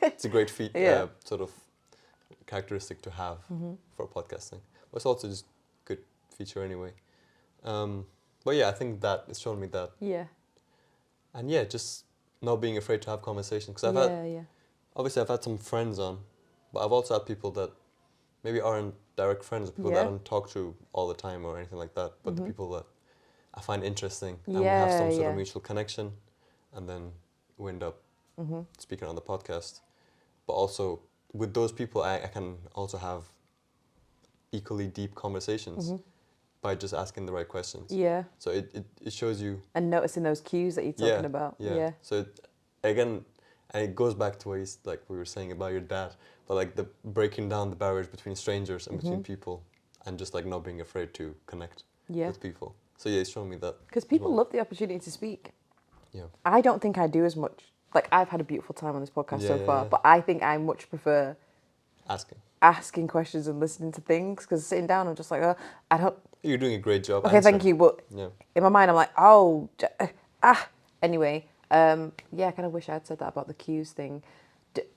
It's a great feat, Yeah. sort of characteristic to have for podcasting. But it's also just good feature anyway. But yeah, I think that it's shown me that. Yeah. And yeah, just not being afraid to have conversations. Because obviously I've had some friends on, but I've also had people that maybe aren't direct friends, people that I don't talk to all the time or anything like that, but the people that I find interesting and we have some sort of mutual connection, and then we end up speaking on the podcast. But also with those people, I can also have equally deep conversations by just asking the right questions. Yeah. So it shows you. And noticing those cues that you're talking about. Yeah. So again, and it goes back to what like we were saying about your dad, but like the breaking down the barriers between strangers and between people, and just like not being afraid to connect with people. So yeah, it's shown me that. Because people love the opportunity to speak. Yeah. I don't think I do as much. Like, I've had a beautiful time on this podcast so far, but I think I much prefer asking questions and listening to things, because sitting down, I'm just like, I don't. You're doing a great job. Okay, thank you. But in my mind, I'm like, Anyway, I kind of wish I had said that about the cues thing.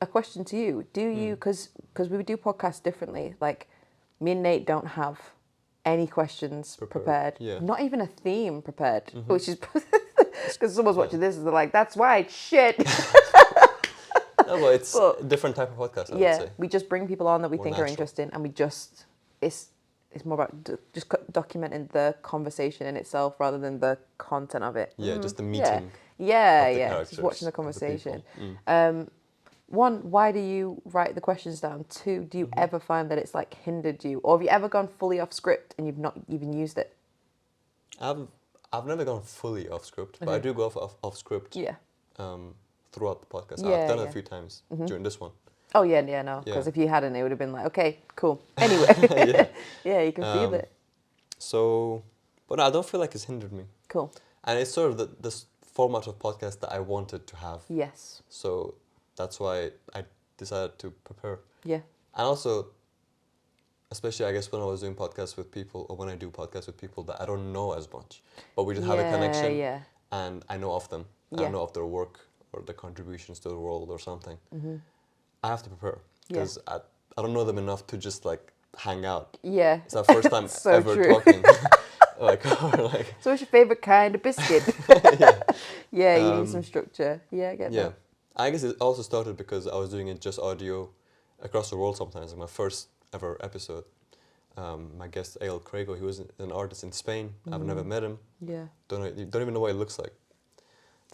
A question to you: do you, because we do podcasts differently? Like, me and Nate don't have any questions prepared. Yeah. Not even a theme prepared, which is because someone's watching this and they're like, "That's why shit." No, but it's a different type of podcast. I would say. We just bring people on that we More think natural. are interesting, and we just it's more about just documenting the conversation in itself rather than the content of it. Yeah, just the meeting. Yeah. Just watching the conversation. One, why do you write the questions down? Two, do you ever find that it's like hindered you, or have you ever gone fully off script and you've not even used it? I've never gone fully off script, but I do go off script. Yeah. Throughout the podcast, Yeah, I've done it a few times during this one. Oh yeah, no. Because if you hadn't, it would have been like, okay, cool. Anyway, you can feel it. So, but I don't feel like it's hindered me. Cool. And it's sort of this format of podcast that I wanted to have. Yes. So that's why I decided to prepare. Yeah. And also, especially I guess when I was doing podcasts with people, or when I do podcasts with people that I don't know as much, but we just have a connection. Yeah. And I know of them. I know of their work or their contributions to the world or something. I have to prepare because I don't know them enough to just like hang out. Yeah. It's our first time so ever true. talking. So what's your favourite kind of biscuit? You need some structure. Yeah, I get that. I guess it also started because I was doing it just audio across the world sometimes. Like my first ever episode, my guest Ail Craigo, he was an artist in Spain. I've never met him. Yeah. Don't even know what he looks like.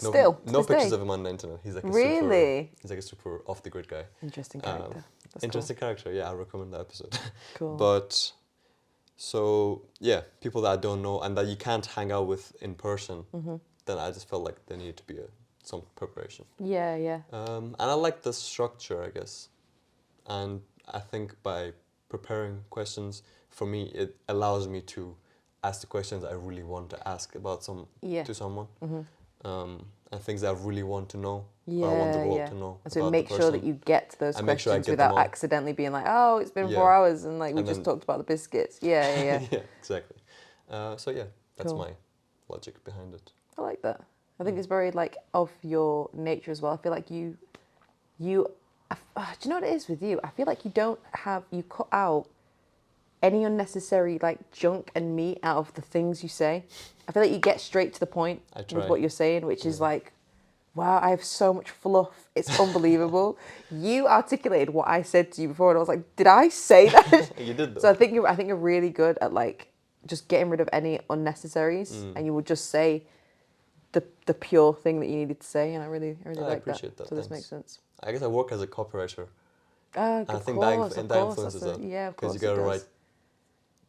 No No pictures of him on the internet. He's like he's like a super off the grid guy. Interesting character. That's interesting character. Yeah, I recommend that episode. Cool. But so yeah, people that I don't know and that you can't hang out with in person, then I just felt like there needed to be some preparation. Yeah. And I like the structure, I guess. And I think by preparing questions, for me, it allows me to ask the questions I really want to ask about to someone. And things that I really want to know, or I want the world to know. And so make sure that you get to those questions without accidentally being like, oh, it's been 4 hours and like we just talked about the biscuits. Yeah. Yeah, exactly. So yeah, that's my logic behind it. I like that. I think it's very like of your nature as well. I feel like you do you know what it is with you? I feel like you cut out any unnecessary like junk and meat out of the things you say. I feel like you get straight to the point with what you're saying, which is like, wow, I have so much fluff. It's unbelievable. You articulated what I said to you before, and I was like, did I say that? You did though. So I think you're really good at like just getting rid of any unnecessaries, and you would just say the pure thing that you needed to say, and I really like that. So this makes sense. I guess I work as a copywriter. I think that influences that. Yeah, of course. Because you gotta write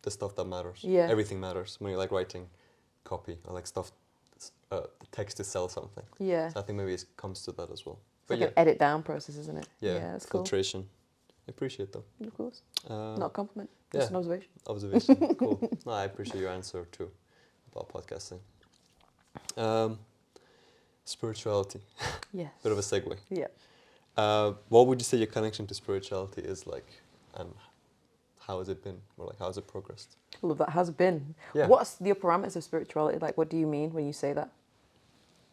the stuff that matters. Yeah. Everything matters when you're like writing copy or like stuff, text to sell something. Yeah. So I think maybe it comes to that as well. It's like an edit down process, isn't it? Yeah, That's cool. filtration. I appreciate that. Of course. Not a compliment, yeah, just an observation. Observation. Cool. No, I appreciate your answer too about podcasting. Spirituality. Yes. Bit of a segue. Yeah. What would you say your connection to spirituality is like, and how has it been, or like how has it progressed? I love that. How's it been? Yeah. What's the parameters of spirituality? Like, what do you mean when you say that?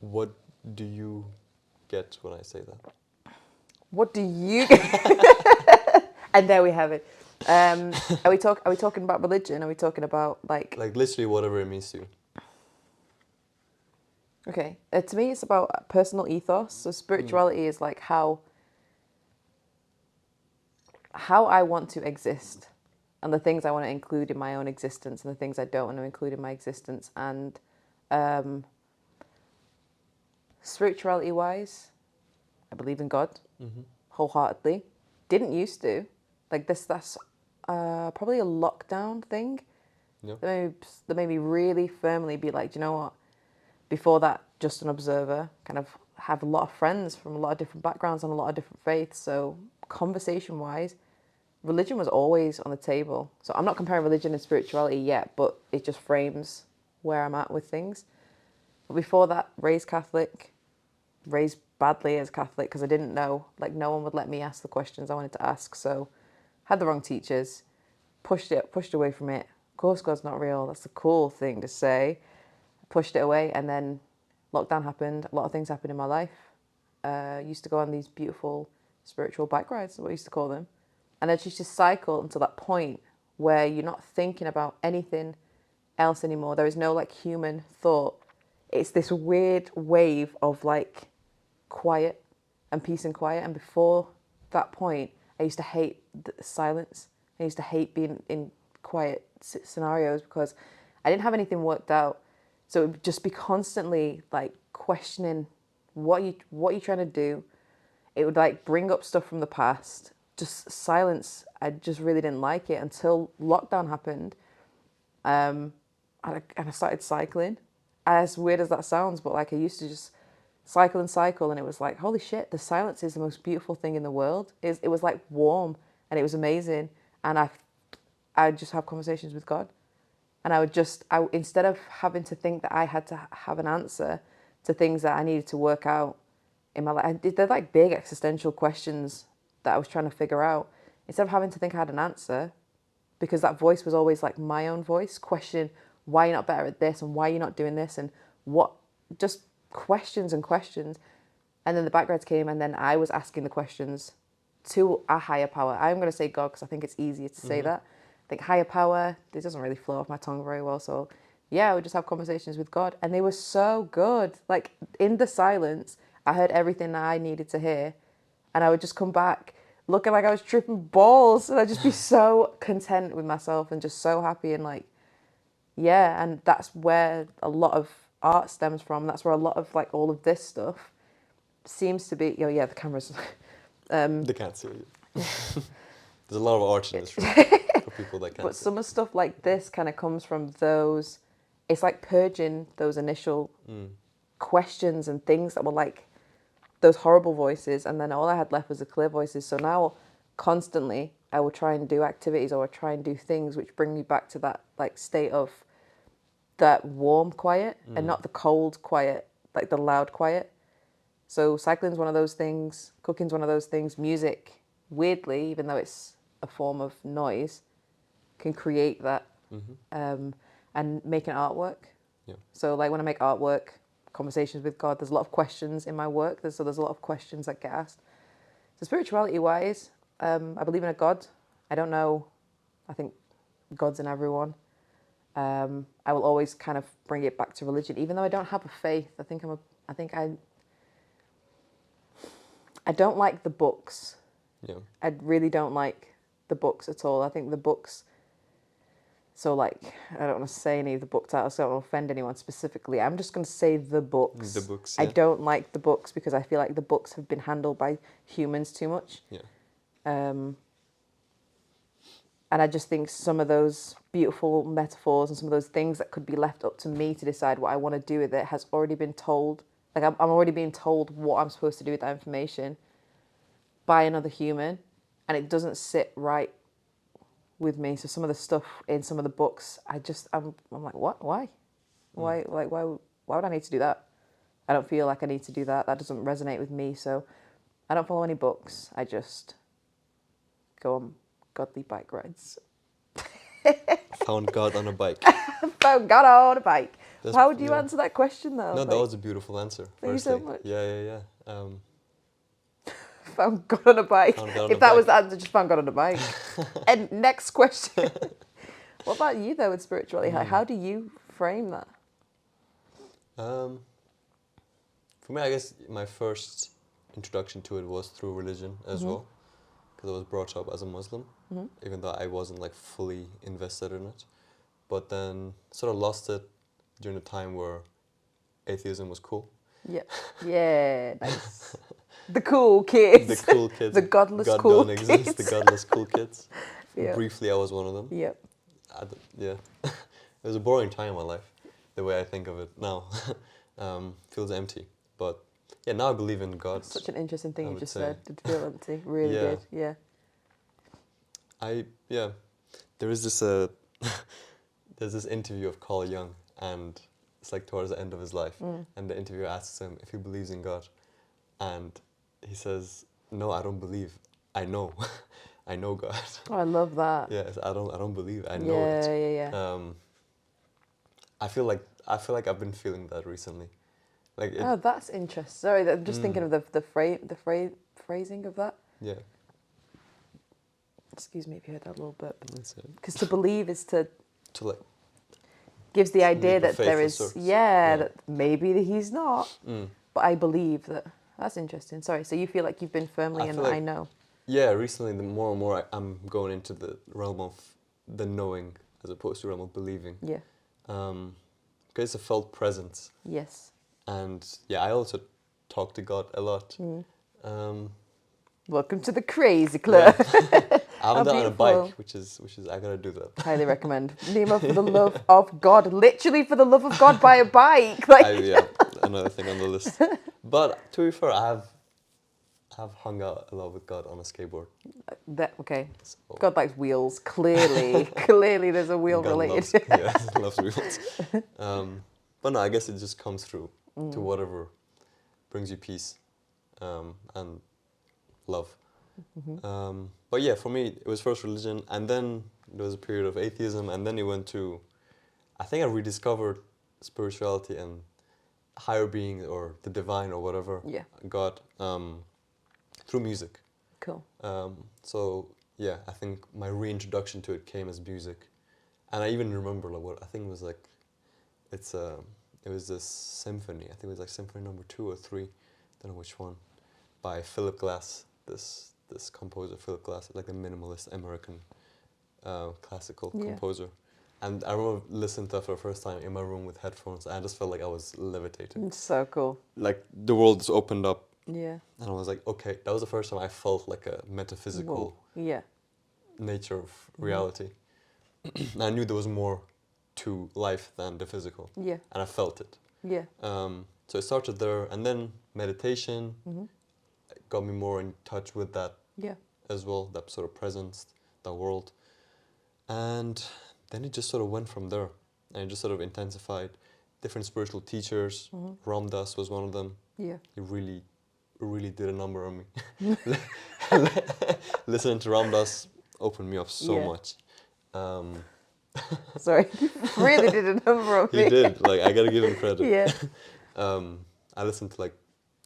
What do you get when I say that? What do you? And there we have it. Are we talking about religion? Are we talking about like literally whatever it means to you? Okay, to me, it's about personal ethos. So spirituality is like how I want to exist, and the things I want to include in my own existence, and the things I don't want to include in my existence. And spirituality-wise, I believe in God wholeheartedly. Didn't used to, like this. That's probably a lockdown thing. Yeah. That made me really firmly be like, do you know what? Before that, just an observer, kind of have a lot of friends from a lot of different backgrounds and a lot of different faiths. So conversation-wise, religion was always on the table. So I'm not comparing religion and spirituality yet, but it just frames where I'm at with things. But before that, raised Catholic, raised badly as Catholic because I didn't know, like no one would let me ask the questions I wanted to ask. So had the wrong teachers, pushed away from it. Of course, God's not real. That's a cool thing to say. Pushed it away, and then lockdown happened. A lot of things happened in my life. Used to go on these beautiful spiritual bike rides, what I used to call them. And then just cycle until that point where you're not thinking about anything else anymore. There is no like human thought. It's this weird wave of like quiet and peace and quiet. And before that point, I used to hate the silence. I used to hate being in quiet scenarios because I didn't have anything worked out. So it would just be constantly like questioning what you trying to do. It would like bring up stuff from the past. Just silence. I just really didn't like it until lockdown happened. And I started cycling. As weird as that sounds, but like I used to just cycle, and it was like, holy shit, the silence is the most beautiful thing in the world. It was like warm and it was amazing. And I would just have conversations with God. And I instead of having to think that I had to have an answer to things that I needed to work out in my life, they're like big existential questions that I was trying to figure out. Instead of having to think I had an answer, because that voice was always like my own voice, questioning why you're not better at this and why you're not doing this and what, just questions and questions. And then the backgrounds came, and then I was asking the questions to a higher power. I'm going to say God because I think it's easier to say that. I think higher power, it doesn't really flow off my tongue very well. So yeah, I would just have conversations with God, and they were so good. Like in the silence, I heard everything that I needed to hear, and I would just come back looking like I was tripping balls, and I'd just be so content with myself and just so happy and like, yeah. And that's where a lot of art stems from. That's where a lot of like all of this stuff seems to be. Oh yeah, the cameras. They can't see you. There's a lot of art in this room for people that can't. But some of stuff like this kind of comes from those. It's like purging those initial questions and things that were like those horrible voices, and then all I had left was the clear voices. So now, constantly, I will try and do activities or try and do things which bring me back to that like state of that warm quiet and not the cold quiet, like the loud quiet. So cycling's one of those things. Cooking's one of those things. Music, weirdly, even though it's a form of noise, can create that and make an artwork. Yeah. So like when I make artwork, conversations with God, there's a lot of questions in my work. There's a lot of questions that get asked. So spirituality wise, I believe in a God. I don't know. I think God's in everyone. I will always kind of bring it back to religion, even though I don't have a faith. I don't like the books. Yeah. I really don't like the books at all. I think the books. So like, I don't want to say any of the book titles, so I don't want to offend anyone specifically. I'm just going to say the books. The books, I yeah. don't like the books because I feel like the books have been handled by humans too much. Yeah. And I just think some of those beautiful metaphors and some of those things that could be left up to me to decide what I want to do with it has already been told Like I'm already being told what I'm supposed to do with that information by another human, and it doesn't sit right with me. So some of the stuff in some of the books, I'm like, what? Why? Why would I need to do that? I don't feel like I need to do that. That doesn't resonate with me. So I don't follow any books. I just go on godly bike rides. Found God on a bike. Found God on a bike. How would you yeah. answer that question though? No, Like, that was a beautiful answer. thank you so much. Yeah. Found God on a bike. Found God on If a that bike. was the answer, just found God on a bike. And next question. What about you though with spirituality? How do you frame that? For me, I guess my first introduction to it was through religion as well, because I was brought up as a Muslim, even though I wasn't like fully invested in it. But then sort of lost it during the time where atheism was cool. Yeah. Yeah, nice. The cool kids. The cool kids. The godless God cool don't kids. exist. The godless cool kids. Yeah. Briefly, I was one of them. Yep. Yeah. It was a boring time in my life, the way I think of it now. Feels empty. But yeah, now I believe in God. Such an interesting thing I you would just say. said. Did feel empty. Really Yeah. did. Yeah. There is this there's this interview of Carl Jung, and it's like towards the end of his life, and the interviewer asks him if he believes in God, and he says, "No, I don't believe. I know, I know God." Oh, I love that. Yeah, I don't believe. I know it. Yeah. I feel like I've been feeling that recently, like it, Oh, that's interesting. Sorry, I'm just thinking of the phrasing of that. yeah. Excuse me if you heard that a little bit. That's it. Because to believe is to Like gives the idea leap of that there faith of is sorts. that maybe that he's not. But I believe that. That's interesting. Sorry. So you feel like you've been firmly I in feel that like- I know. Yeah, recently the more and more I'm going into the realm of the knowing as opposed to realm of believing. Yeah. Because it's a felt presence. Yes. And yeah, I also talk to God a lot. Welcome to the crazy club. I haven't done it on a beautiful. bike, which is I gotta do that. Highly recommend. Nima, for the love of God, literally for the love of God, buy a bike. Like Yeah, another thing on the list. But to be fair, I have hung out a lot with God on a skateboard. that. Okay. So God likes wheels. Clearly, clearly, there's a wheel God related. loves wheels. But no, I guess it just comes through to whatever brings you peace and love. But yeah, for me, it was first religion, and then there was a period of atheism, and then it went to, I think I rediscovered spirituality and higher being or the divine or whatever, Yeah. God, through music. Cool. So yeah, I think my reintroduction to it came as music, and I even remember like what I think it was like, it was this symphony. I think it was like symphony number 2 or 3, don't know which one, by Philip Glass. This composer, Philip Glass, like a minimalist American classical composer. And I remember listening to that for the first time in my room with headphones, and I just felt like I was levitating. It's so cool. Like the world just opened up, Yeah. and I was like, okay, that was the first time I felt like a metaphysical Yeah. nature of reality. And I knew there was more to life than the physical, Yeah. and I felt it. Yeah. So it started there, and then meditation got me more in touch with that Yeah. as well, that sort of presence, that world. And then it just sort of went from there, and it just sort of intensified. Different spiritual teachers, Ram Dass was one of them. Yeah. He really did a number on me. Listening to Ram Dass opened me up so Yeah. much. Sorry. Really did a number on me. He did, like, I gotta give him credit. Yeah. I listened to like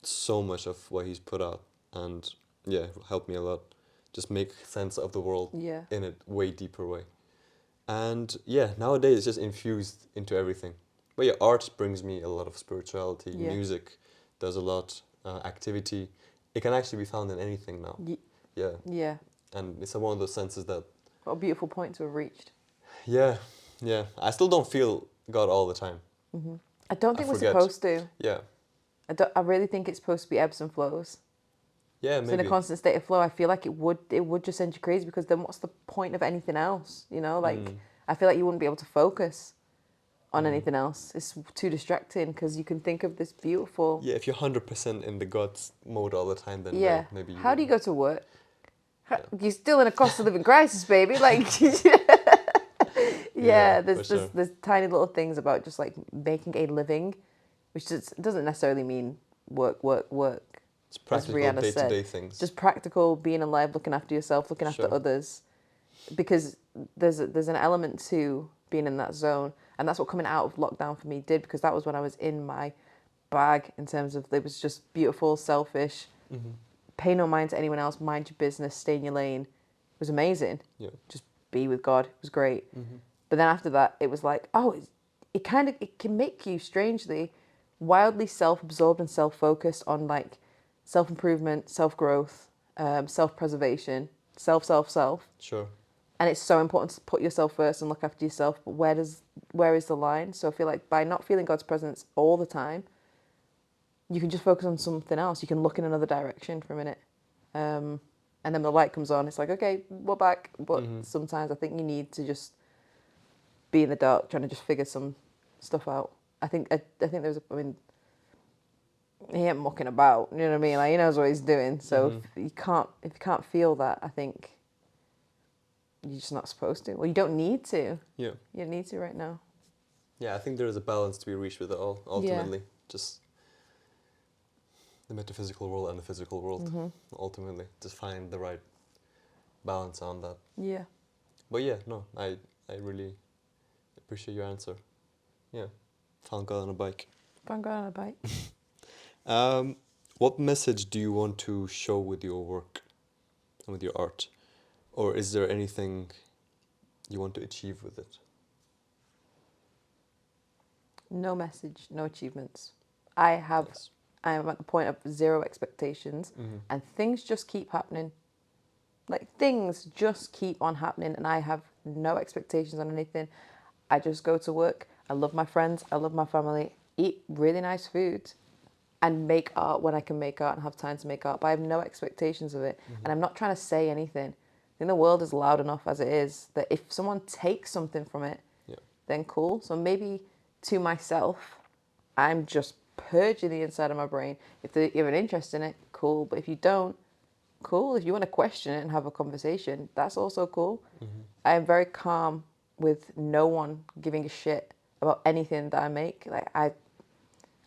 so much of what he's put out, and yeah, it helped me a lot. Just make sense of the world Yeah. in a way deeper way. And yeah, nowadays it's just infused into everything. But yeah, art brings me a lot of spirituality. Yeah. Music does a lot. Activity, it can actually be found in anything now. Yeah, Yeah. and it's one of those senses that. What a beautiful point to have reached. Yeah. I still don't feel God all the time. I don't think we're forget. supposed to. Yeah. I really think it's supposed to be ebbs and flows. Yeah, So in maybe. a constant state of flow, I feel like it would just send you crazy, because then what's the point of anything else? You know, like I feel like you wouldn't be able to focus on anything else. It's too distracting because you can think of this beautiful. Yeah, if you're 100% in the God's mode all the time, then Yeah. maybe you How do you wouldn't. go to work? You're still in a cost of living crisis, baby. Like, Yeah, there's for sure. there's tiny little things about just like making a living, which doesn't necessarily mean work. It's As practical Rihanna said, day-to-day things. just practical, being alive, looking after yourself, looking after Sure. others, because there's an element to being in that zone, and that's what coming out of lockdown for me did, because that was when I was in my bag in terms of it was just beautiful, selfish, pay no mind to anyone else, mind your business, stay in your lane. It was amazing. Yeah. Just be with God. It was great. But then after that, it was like, it can make you strangely, wildly self-absorbed and self-focused on like self-improvement, self-growth, self-preservation, self. Sure. And it's so important to put yourself first and look after yourself. But where is the line? So I feel like by not feeling God's presence all the time, you can just focus on something else. You can look in another direction for a minute. And then the light comes on. It's like, okay, we're back. But sometimes I think you need to just be in the dark trying to just figure some stuff out. I think he ain't mucking about, you know what I mean? Like, he knows what he's doing. So if you can't feel that, I think you're just not supposed to. Well, you don't need to. Yeah. You don't need to right now. Yeah, I think there is a balance to be reached with it all, ultimately. Just the metaphysical world and the physical world, ultimately. Just find the right balance on that. Yeah. But yeah, no, I really appreciate your answer. Yeah. Found God on a bike. Found God on a bike. What message do you want to show with your work and with your art? Or is there anything you want to achieve with it? No message, no achievements. I am at the point of zero expectations, and things just keep happening. Like, things just keep on happening, and I have no expectations on anything. I just go to work. I love my friends. I love my family. Eat really nice food, and make art when I can make art and have time to make art. But I have no expectations of it, and I'm not trying to say anything. I think the world is loud enough as it is that if someone takes something from it, then cool. So maybe to myself, I'm just purging the inside of my brain. If you have an interest in it, cool. But if you don't, cool. If you want to question it and have a conversation, that's also cool. I am very calm with no one giving a shit about anything that I make. Like,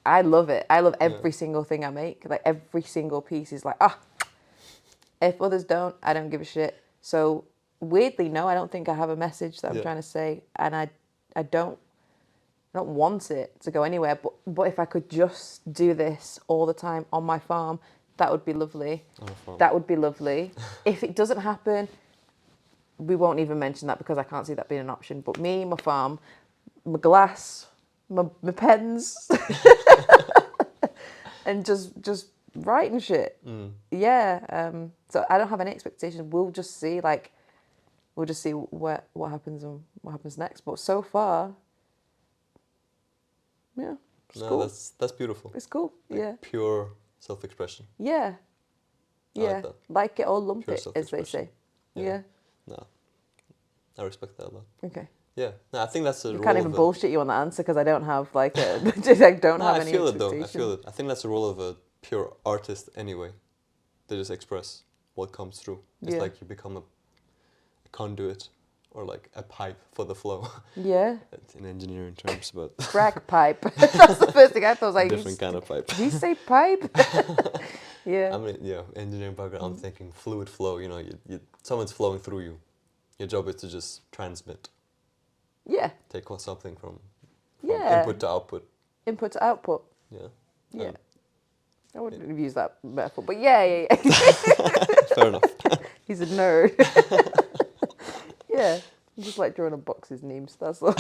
I love it. I love every single thing I make. Like, every single piece is like, if others don't, I don't give a shit. So weirdly, no, I don't think I have a message that I'm trying to say, and I don't want it to go anywhere. But if I could just do this all the time on my farm, that would be lovely. That would be lovely. If it doesn't happen, we won't even mention that because I can't see that being an option. But me, my farm, my glass, my pens, and just writing shit. Yeah. So I don't have any expectations. We'll just see. What happens and what happens next. But so far, yeah, it's cool. That's beautiful. It's cool. Like pure self-expression. Yeah. Yeah. Like it or lump Pure it, as they say. Yeah. No, I respect that a lot. Okay. Yeah. No, I think that's the I role can't even of bullshit you on the answer because I don't have like a I don't have any I feel it expectation. though. I feel it. I think that's the role of a pure artist anyway. They just express what comes through. It's like you become a conduit or like a pipe for the flow. Yeah. In engineering terms, but crack pipe. That's the first thing I thought. I was like, different kind of pipe. Did you say pipe? Yeah. I mean, engineering background. I'm thinking fluid flow. You know, someone's flowing through you. Your job is to just transmit. Yeah. Take something from Yeah. input to output. Input to output. Yeah. Yeah. I wouldn't have used that metaphor, but yeah. Fair enough. He's a nerd. Yeah. I just like drawing on boxes names. That's all.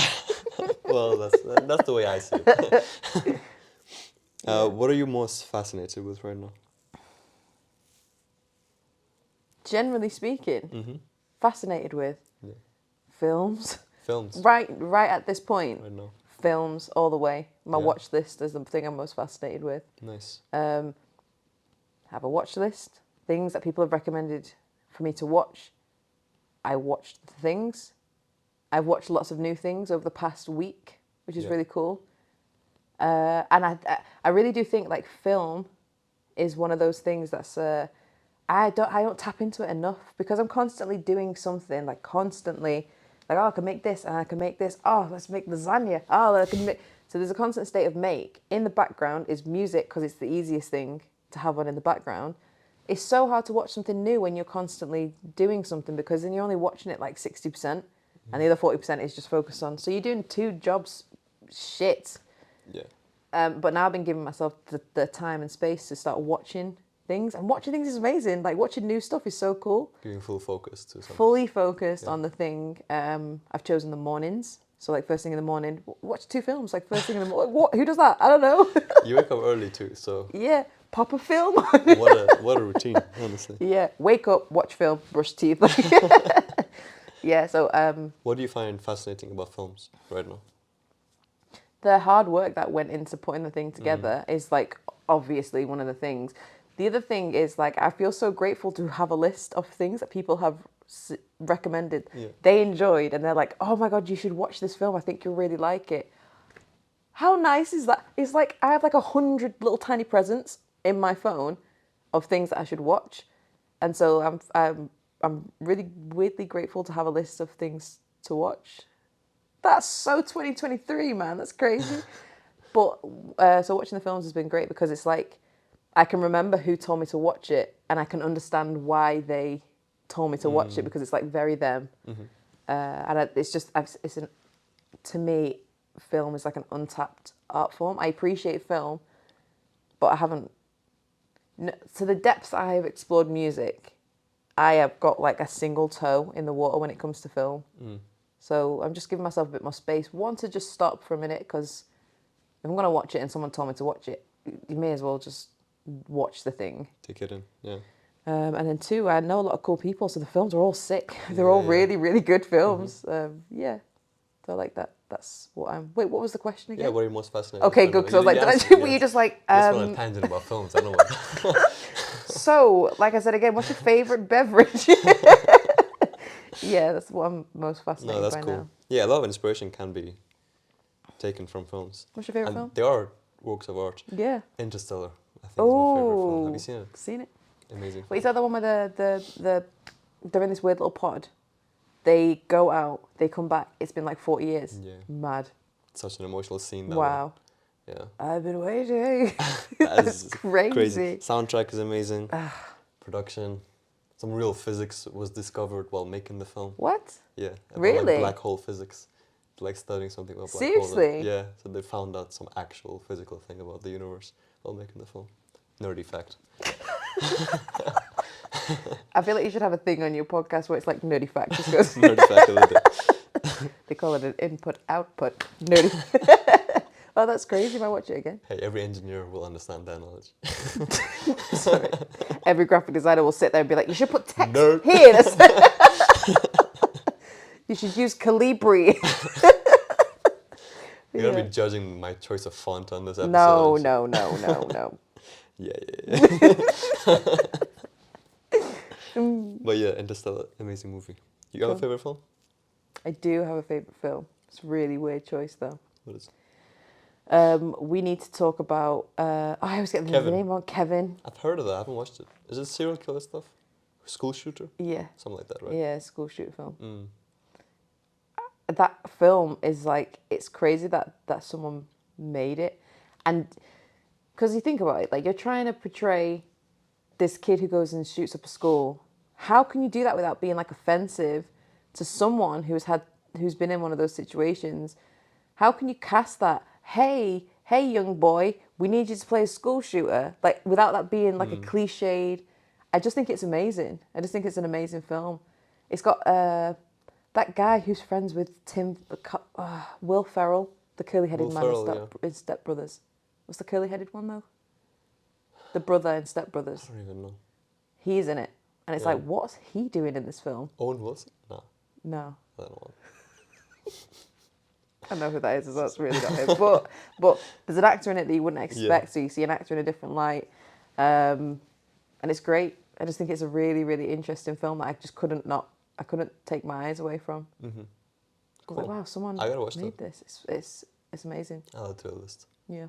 Well, that's the way I see it. What are you most fascinated with right now? Generally speaking, fascinated with films. Films. Right at this point. Right now. Films all the way. My watch list is the thing I'm most fascinated with. Nice. Have a watch list. Things that people have recommended for me to watch. I watched the things. I've watched lots of new things over the past week. which is Yeah. really cool. And I really do think like film is one of those things that's I don't tap into it enough because I'm constantly doing something, like constantly like, oh, I can make this and I can make this. Oh, let's make lasagna. Oh, I can make. So there's a constant state of make. In the background is music because it's the easiest thing to have on in the background. It's so hard to watch something new when you're constantly doing something because then you're only watching it like 60% and the other 40% is just focused on. So you're doing two jobs, shit. Yeah. But now I've been giving myself the time and space to start watching things. And watching things is amazing. Like watching new stuff is so cool. Giving full focus to something. Fully focused on the thing. I've chosen the mornings. So like first thing in the morning, watch 2 films. Like first thing in the morning. What? Who does that? I don't know. You wake up early too, so. Yeah, pop a film. what a routine, honestly. Yeah, wake up, watch film, brush teeth. Yeah. So What do you find fascinating about films right now? the hard work that went into putting the thing together is like obviously one of the things. The other thing is like I feel so grateful to have a list of things that people have recommended. Yeah. They enjoyed and they're like, oh my god, you should watch this film. I think you'll really like it. How nice is that? It's like I have like 100 little tiny presents in my phone of things that I should watch, and so I'm really weirdly grateful to have a list of things to watch. That's so 2023, man. That's crazy. But so watching the films has been great because it's like I can remember who told me to watch it, and I can understand why they told me to watch it because it's like very them. And it's just to me, film is like an untapped art form. I appreciate film, but I haven't. To the depths I have explored music, I have got like a single toe in the water when it comes to film. So I'm just giving myself a bit more space. One, to just stop for a minute because if I'm going to watch it and someone told me to watch it, you may as well just watch the thing. Take it in, yeah. And then 2, I know a lot of cool people, so the films are all sick. They're all really, really good films. Yeah. So like that. That's what I'm. Wait, what was the question again? Yeah, what are you most fascinated? Okay, good. Because I was like, were you just like? Just on a tangent about films. I don't know what. So, like I said again, what's your favorite beverage? Yeah, that's what I'm most fascinated by cool. now. Yeah, a lot of inspiration can be taken from films. What's your favorite film? They are works of art. Yeah. Interstellar, I think, is my favorite film. Have you seen it? Seen it. Amazing. Wait, is that the one where they're in this weird little pod? They go out, they come back. It's been like 40 years. Yeah. Mad. Such an emotional scene. That Wow. One. Yeah. I've been waiting. That is crazy. Soundtrack is amazing. Production. Some real physics was discovered while making the film. What? Yeah. About, Really? like black hole physics. Like studying something about black holes. Seriously? Yeah. So they found out some actual physical thing about the universe while making the film. Nerdy fact. I feel like you should have a thing on your podcast where it's like nerdy fact. Just goes. Nerdy fact of the day. They call it an input-output. Nerdy. Oh, that's crazy if I watch it again. Hey, every engineer will understand that knowledge. Sorry. Every graphic designer will sit there and be like, you should put text Nerd. here. You should use Calibri. You're going to be judging my choice of font on this episode. No. Yeah. But yeah, Interstellar, amazing movie. You have a favorite film? I do have a favourite film. It's a really weird choice though. What is it? We need to talk about, I always get the name wrong, Kevin. I've heard of that, I haven't watched it. Is it serial killer stuff? School shooter? Yeah. Something like that, right? Yeah, school shooter film. That film is like, it's crazy that someone made it. And because you think about it, like you're trying to portray this kid who goes and shoots up a school. How can you do that without being like offensive to someone who's been in one of those situations? How can you cast that? Hey, young boy, we need you to play a school shooter. Like without that being like a cliched. I just think it's amazing. I just think it's an amazing film. It's got that guy who's friends with Will Ferrell, the curly-headed man in Step Brothers. What's the curly-headed one though? The brother in Step Brothers. I don't even know. He's in it. And it's like, what's he doing in this film? Owen Wilson? No. I don't know. I know who that is, so that's really not him. But there's an actor in it that you wouldn't expect, so you see an actor in a different light. And it's great. I just think it's a really, really interesting film that I just couldn't take my eyes away from. Mm-hmm. I was like, wow, someone I gotta watch made this. It's It's amazing. I'll add to the list. Yeah.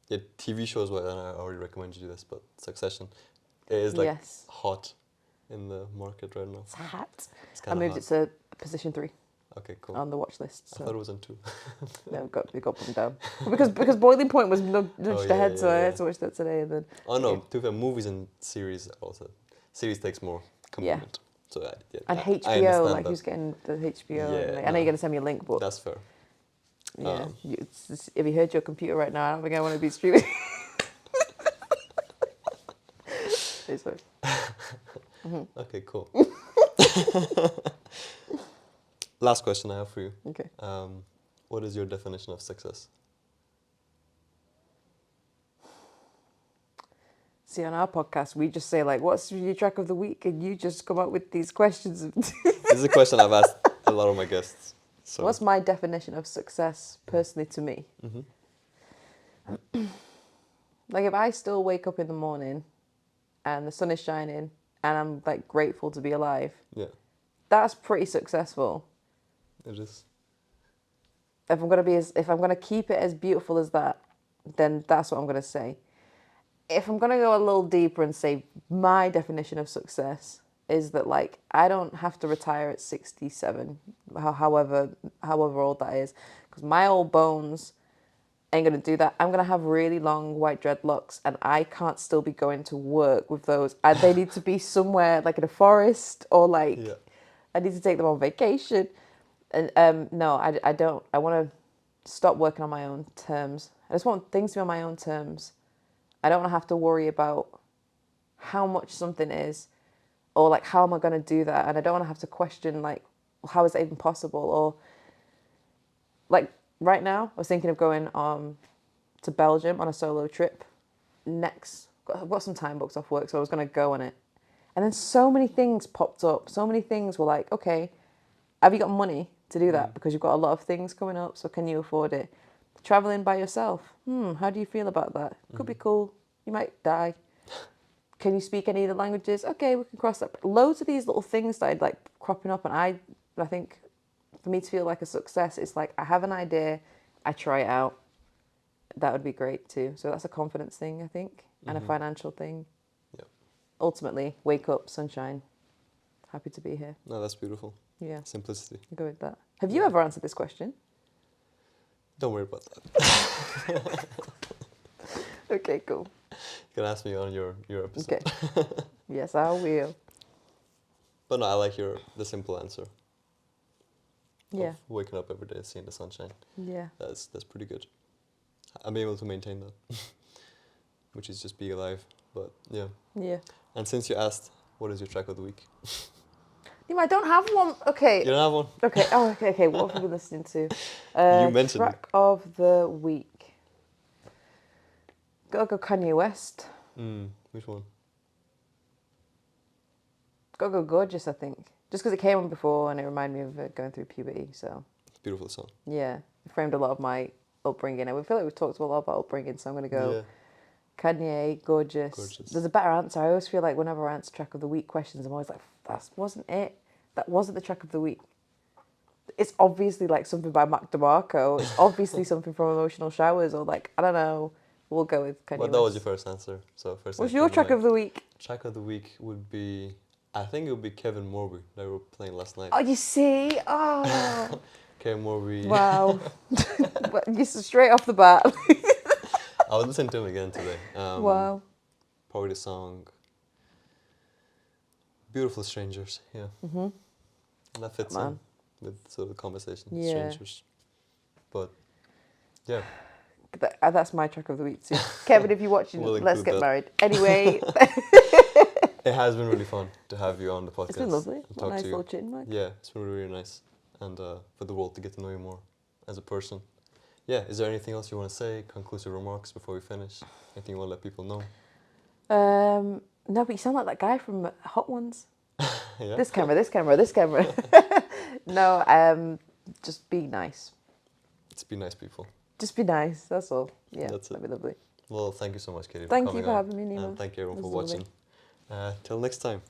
Yeah, TV shows, well, and I already recommend you do this, but Succession, it is like Yes. hot in the market right now. It's hot. It's I kind of moved hot. it to position 3 Okay, cool. on the watch list. I So. thought it was on 2. No, we got them down. Because Boiling Point was nudged ahead, so I had to watch that today. And then. Oh no, to be fair, movies and series also. Series takes more commitment. So and I HBO, understand like that. who's getting the HBO? Yeah, And, like, I know you're gonna send me a link, but that's fair. yeah, if you heard your computer right now, I don't think I want to be streaming. Sorry. Okay, cool. Last question I have for you. Okay. What is your definition of success? See, on our podcast, we just say, like, what's your track of the week? And you just come up with these questions. This is a question I've asked a lot of my guests. So. What's my definition of success, personally, to me? Mm-hmm. Like, if I still wake up in the morning and the sun is shining and I'm, like, grateful to be alive, Yeah, that's pretty successful. it is. If I'm gonna keep it as beautiful as that, then that's what I'm gonna say. If I'm gonna go a little deeper and say my definition of success is that, like, I don't have to retire at 67, however old that is, because my old bones ain't gonna do that. I'm gonna have really long white dreadlocks, and I can't still be going to work with those. They need to be somewhere like in a forest, or like I need to take them on vacation. And no, I don't. I want to stop working on my own terms. I just want things to be on my own terms. I don't want to have to worry about how much something is, or like how am I going to do that, and I don't want to have to question like how is that even possible, or like right now I was thinking of going to Belgium on a solo trip next. I've got some time booked off work, so I was going to go on it, and then so many things popped up. So many things were like, okay, have you got money to do that? Because you've got a lot of things coming up, so can you afford it? Traveling by yourself, how do you feel about that? Could be cool. You might die. Can you speak any of the languages? Okay, we can cross that. Loads of these little things started like cropping up, and I think for me to feel like a success, it's like I have an idea, I try it out. That would be great too. So that's a confidence thing, I think, and a financial thing. Yeah. Ultimately, wake up, sunshine. Happy to be here. No, that's beautiful. Yeah. Simplicity. Go with that. Have you ever answered this question? Don't worry about that. Okay, cool. You can ask me on your episode. Okay. Yes, I will. But no, I like the simple answer. Yeah. Of waking up every day, seeing the sunshine. Yeah. That's pretty good. I'm able to maintain that, which is just being alive. But yeah. Yeah. And since you asked, what is your track of the week? Nima, I don't have one. Okay. You don't have one? Okay. Oh, okay. What have we been listening to? You mentioned track of the week. Gotta go Kanye West. Which one? Gotta go Gorgeous, I think. Just because it came on before and it reminded me of going through puberty. So. It's a beautiful song. Yeah, it framed a lot of my upbringing. I feel like we've talked a lot about upbringing, so I'm gonna go. Kanye, Gorgeous. There's a better answer. I always feel like whenever I answer track of the week questions, I'm always like, that wasn't it. That wasn't the track of the week. It's obviously like something by Mac DeMarco. It's obviously something from Emotional Showers, or like, I don't know. We'll go with Kanye West. That was your first answer. So What's your track of the week? Track of the week would be, I think it would be Kevin Morby that we were playing last night. Oh, you see? Oh. Kevin Morby. Wow. Just straight off the bat. I was listening to him again today. Wow. Probably the song Beautiful Strangers, yeah. Mm-hmm. And that fits in with sort of the conversation, strangers. But, yeah. That's my track of the week too. Kevin, if you're watching, let's get married. Anyway. It has been really fun to have you on the podcast. It's been lovely. What a nice little chat, Mike. Yeah, it's been really, really nice. And for the world to get to know you more as a person. Yeah, is there anything else you want to say? Conclusive remarks before we finish? Anything you want to let people know? No, but you sound like that guy from Hot Ones. Yeah? This camera. No, just be nice. Just be nice people. Just be nice, that's all. Yeah, that's it. That'd be lovely. Well, thank you so much, Katie, Thank for coming you for on. having me, Nima. And thank you everyone for Lovely. watching. Till next time.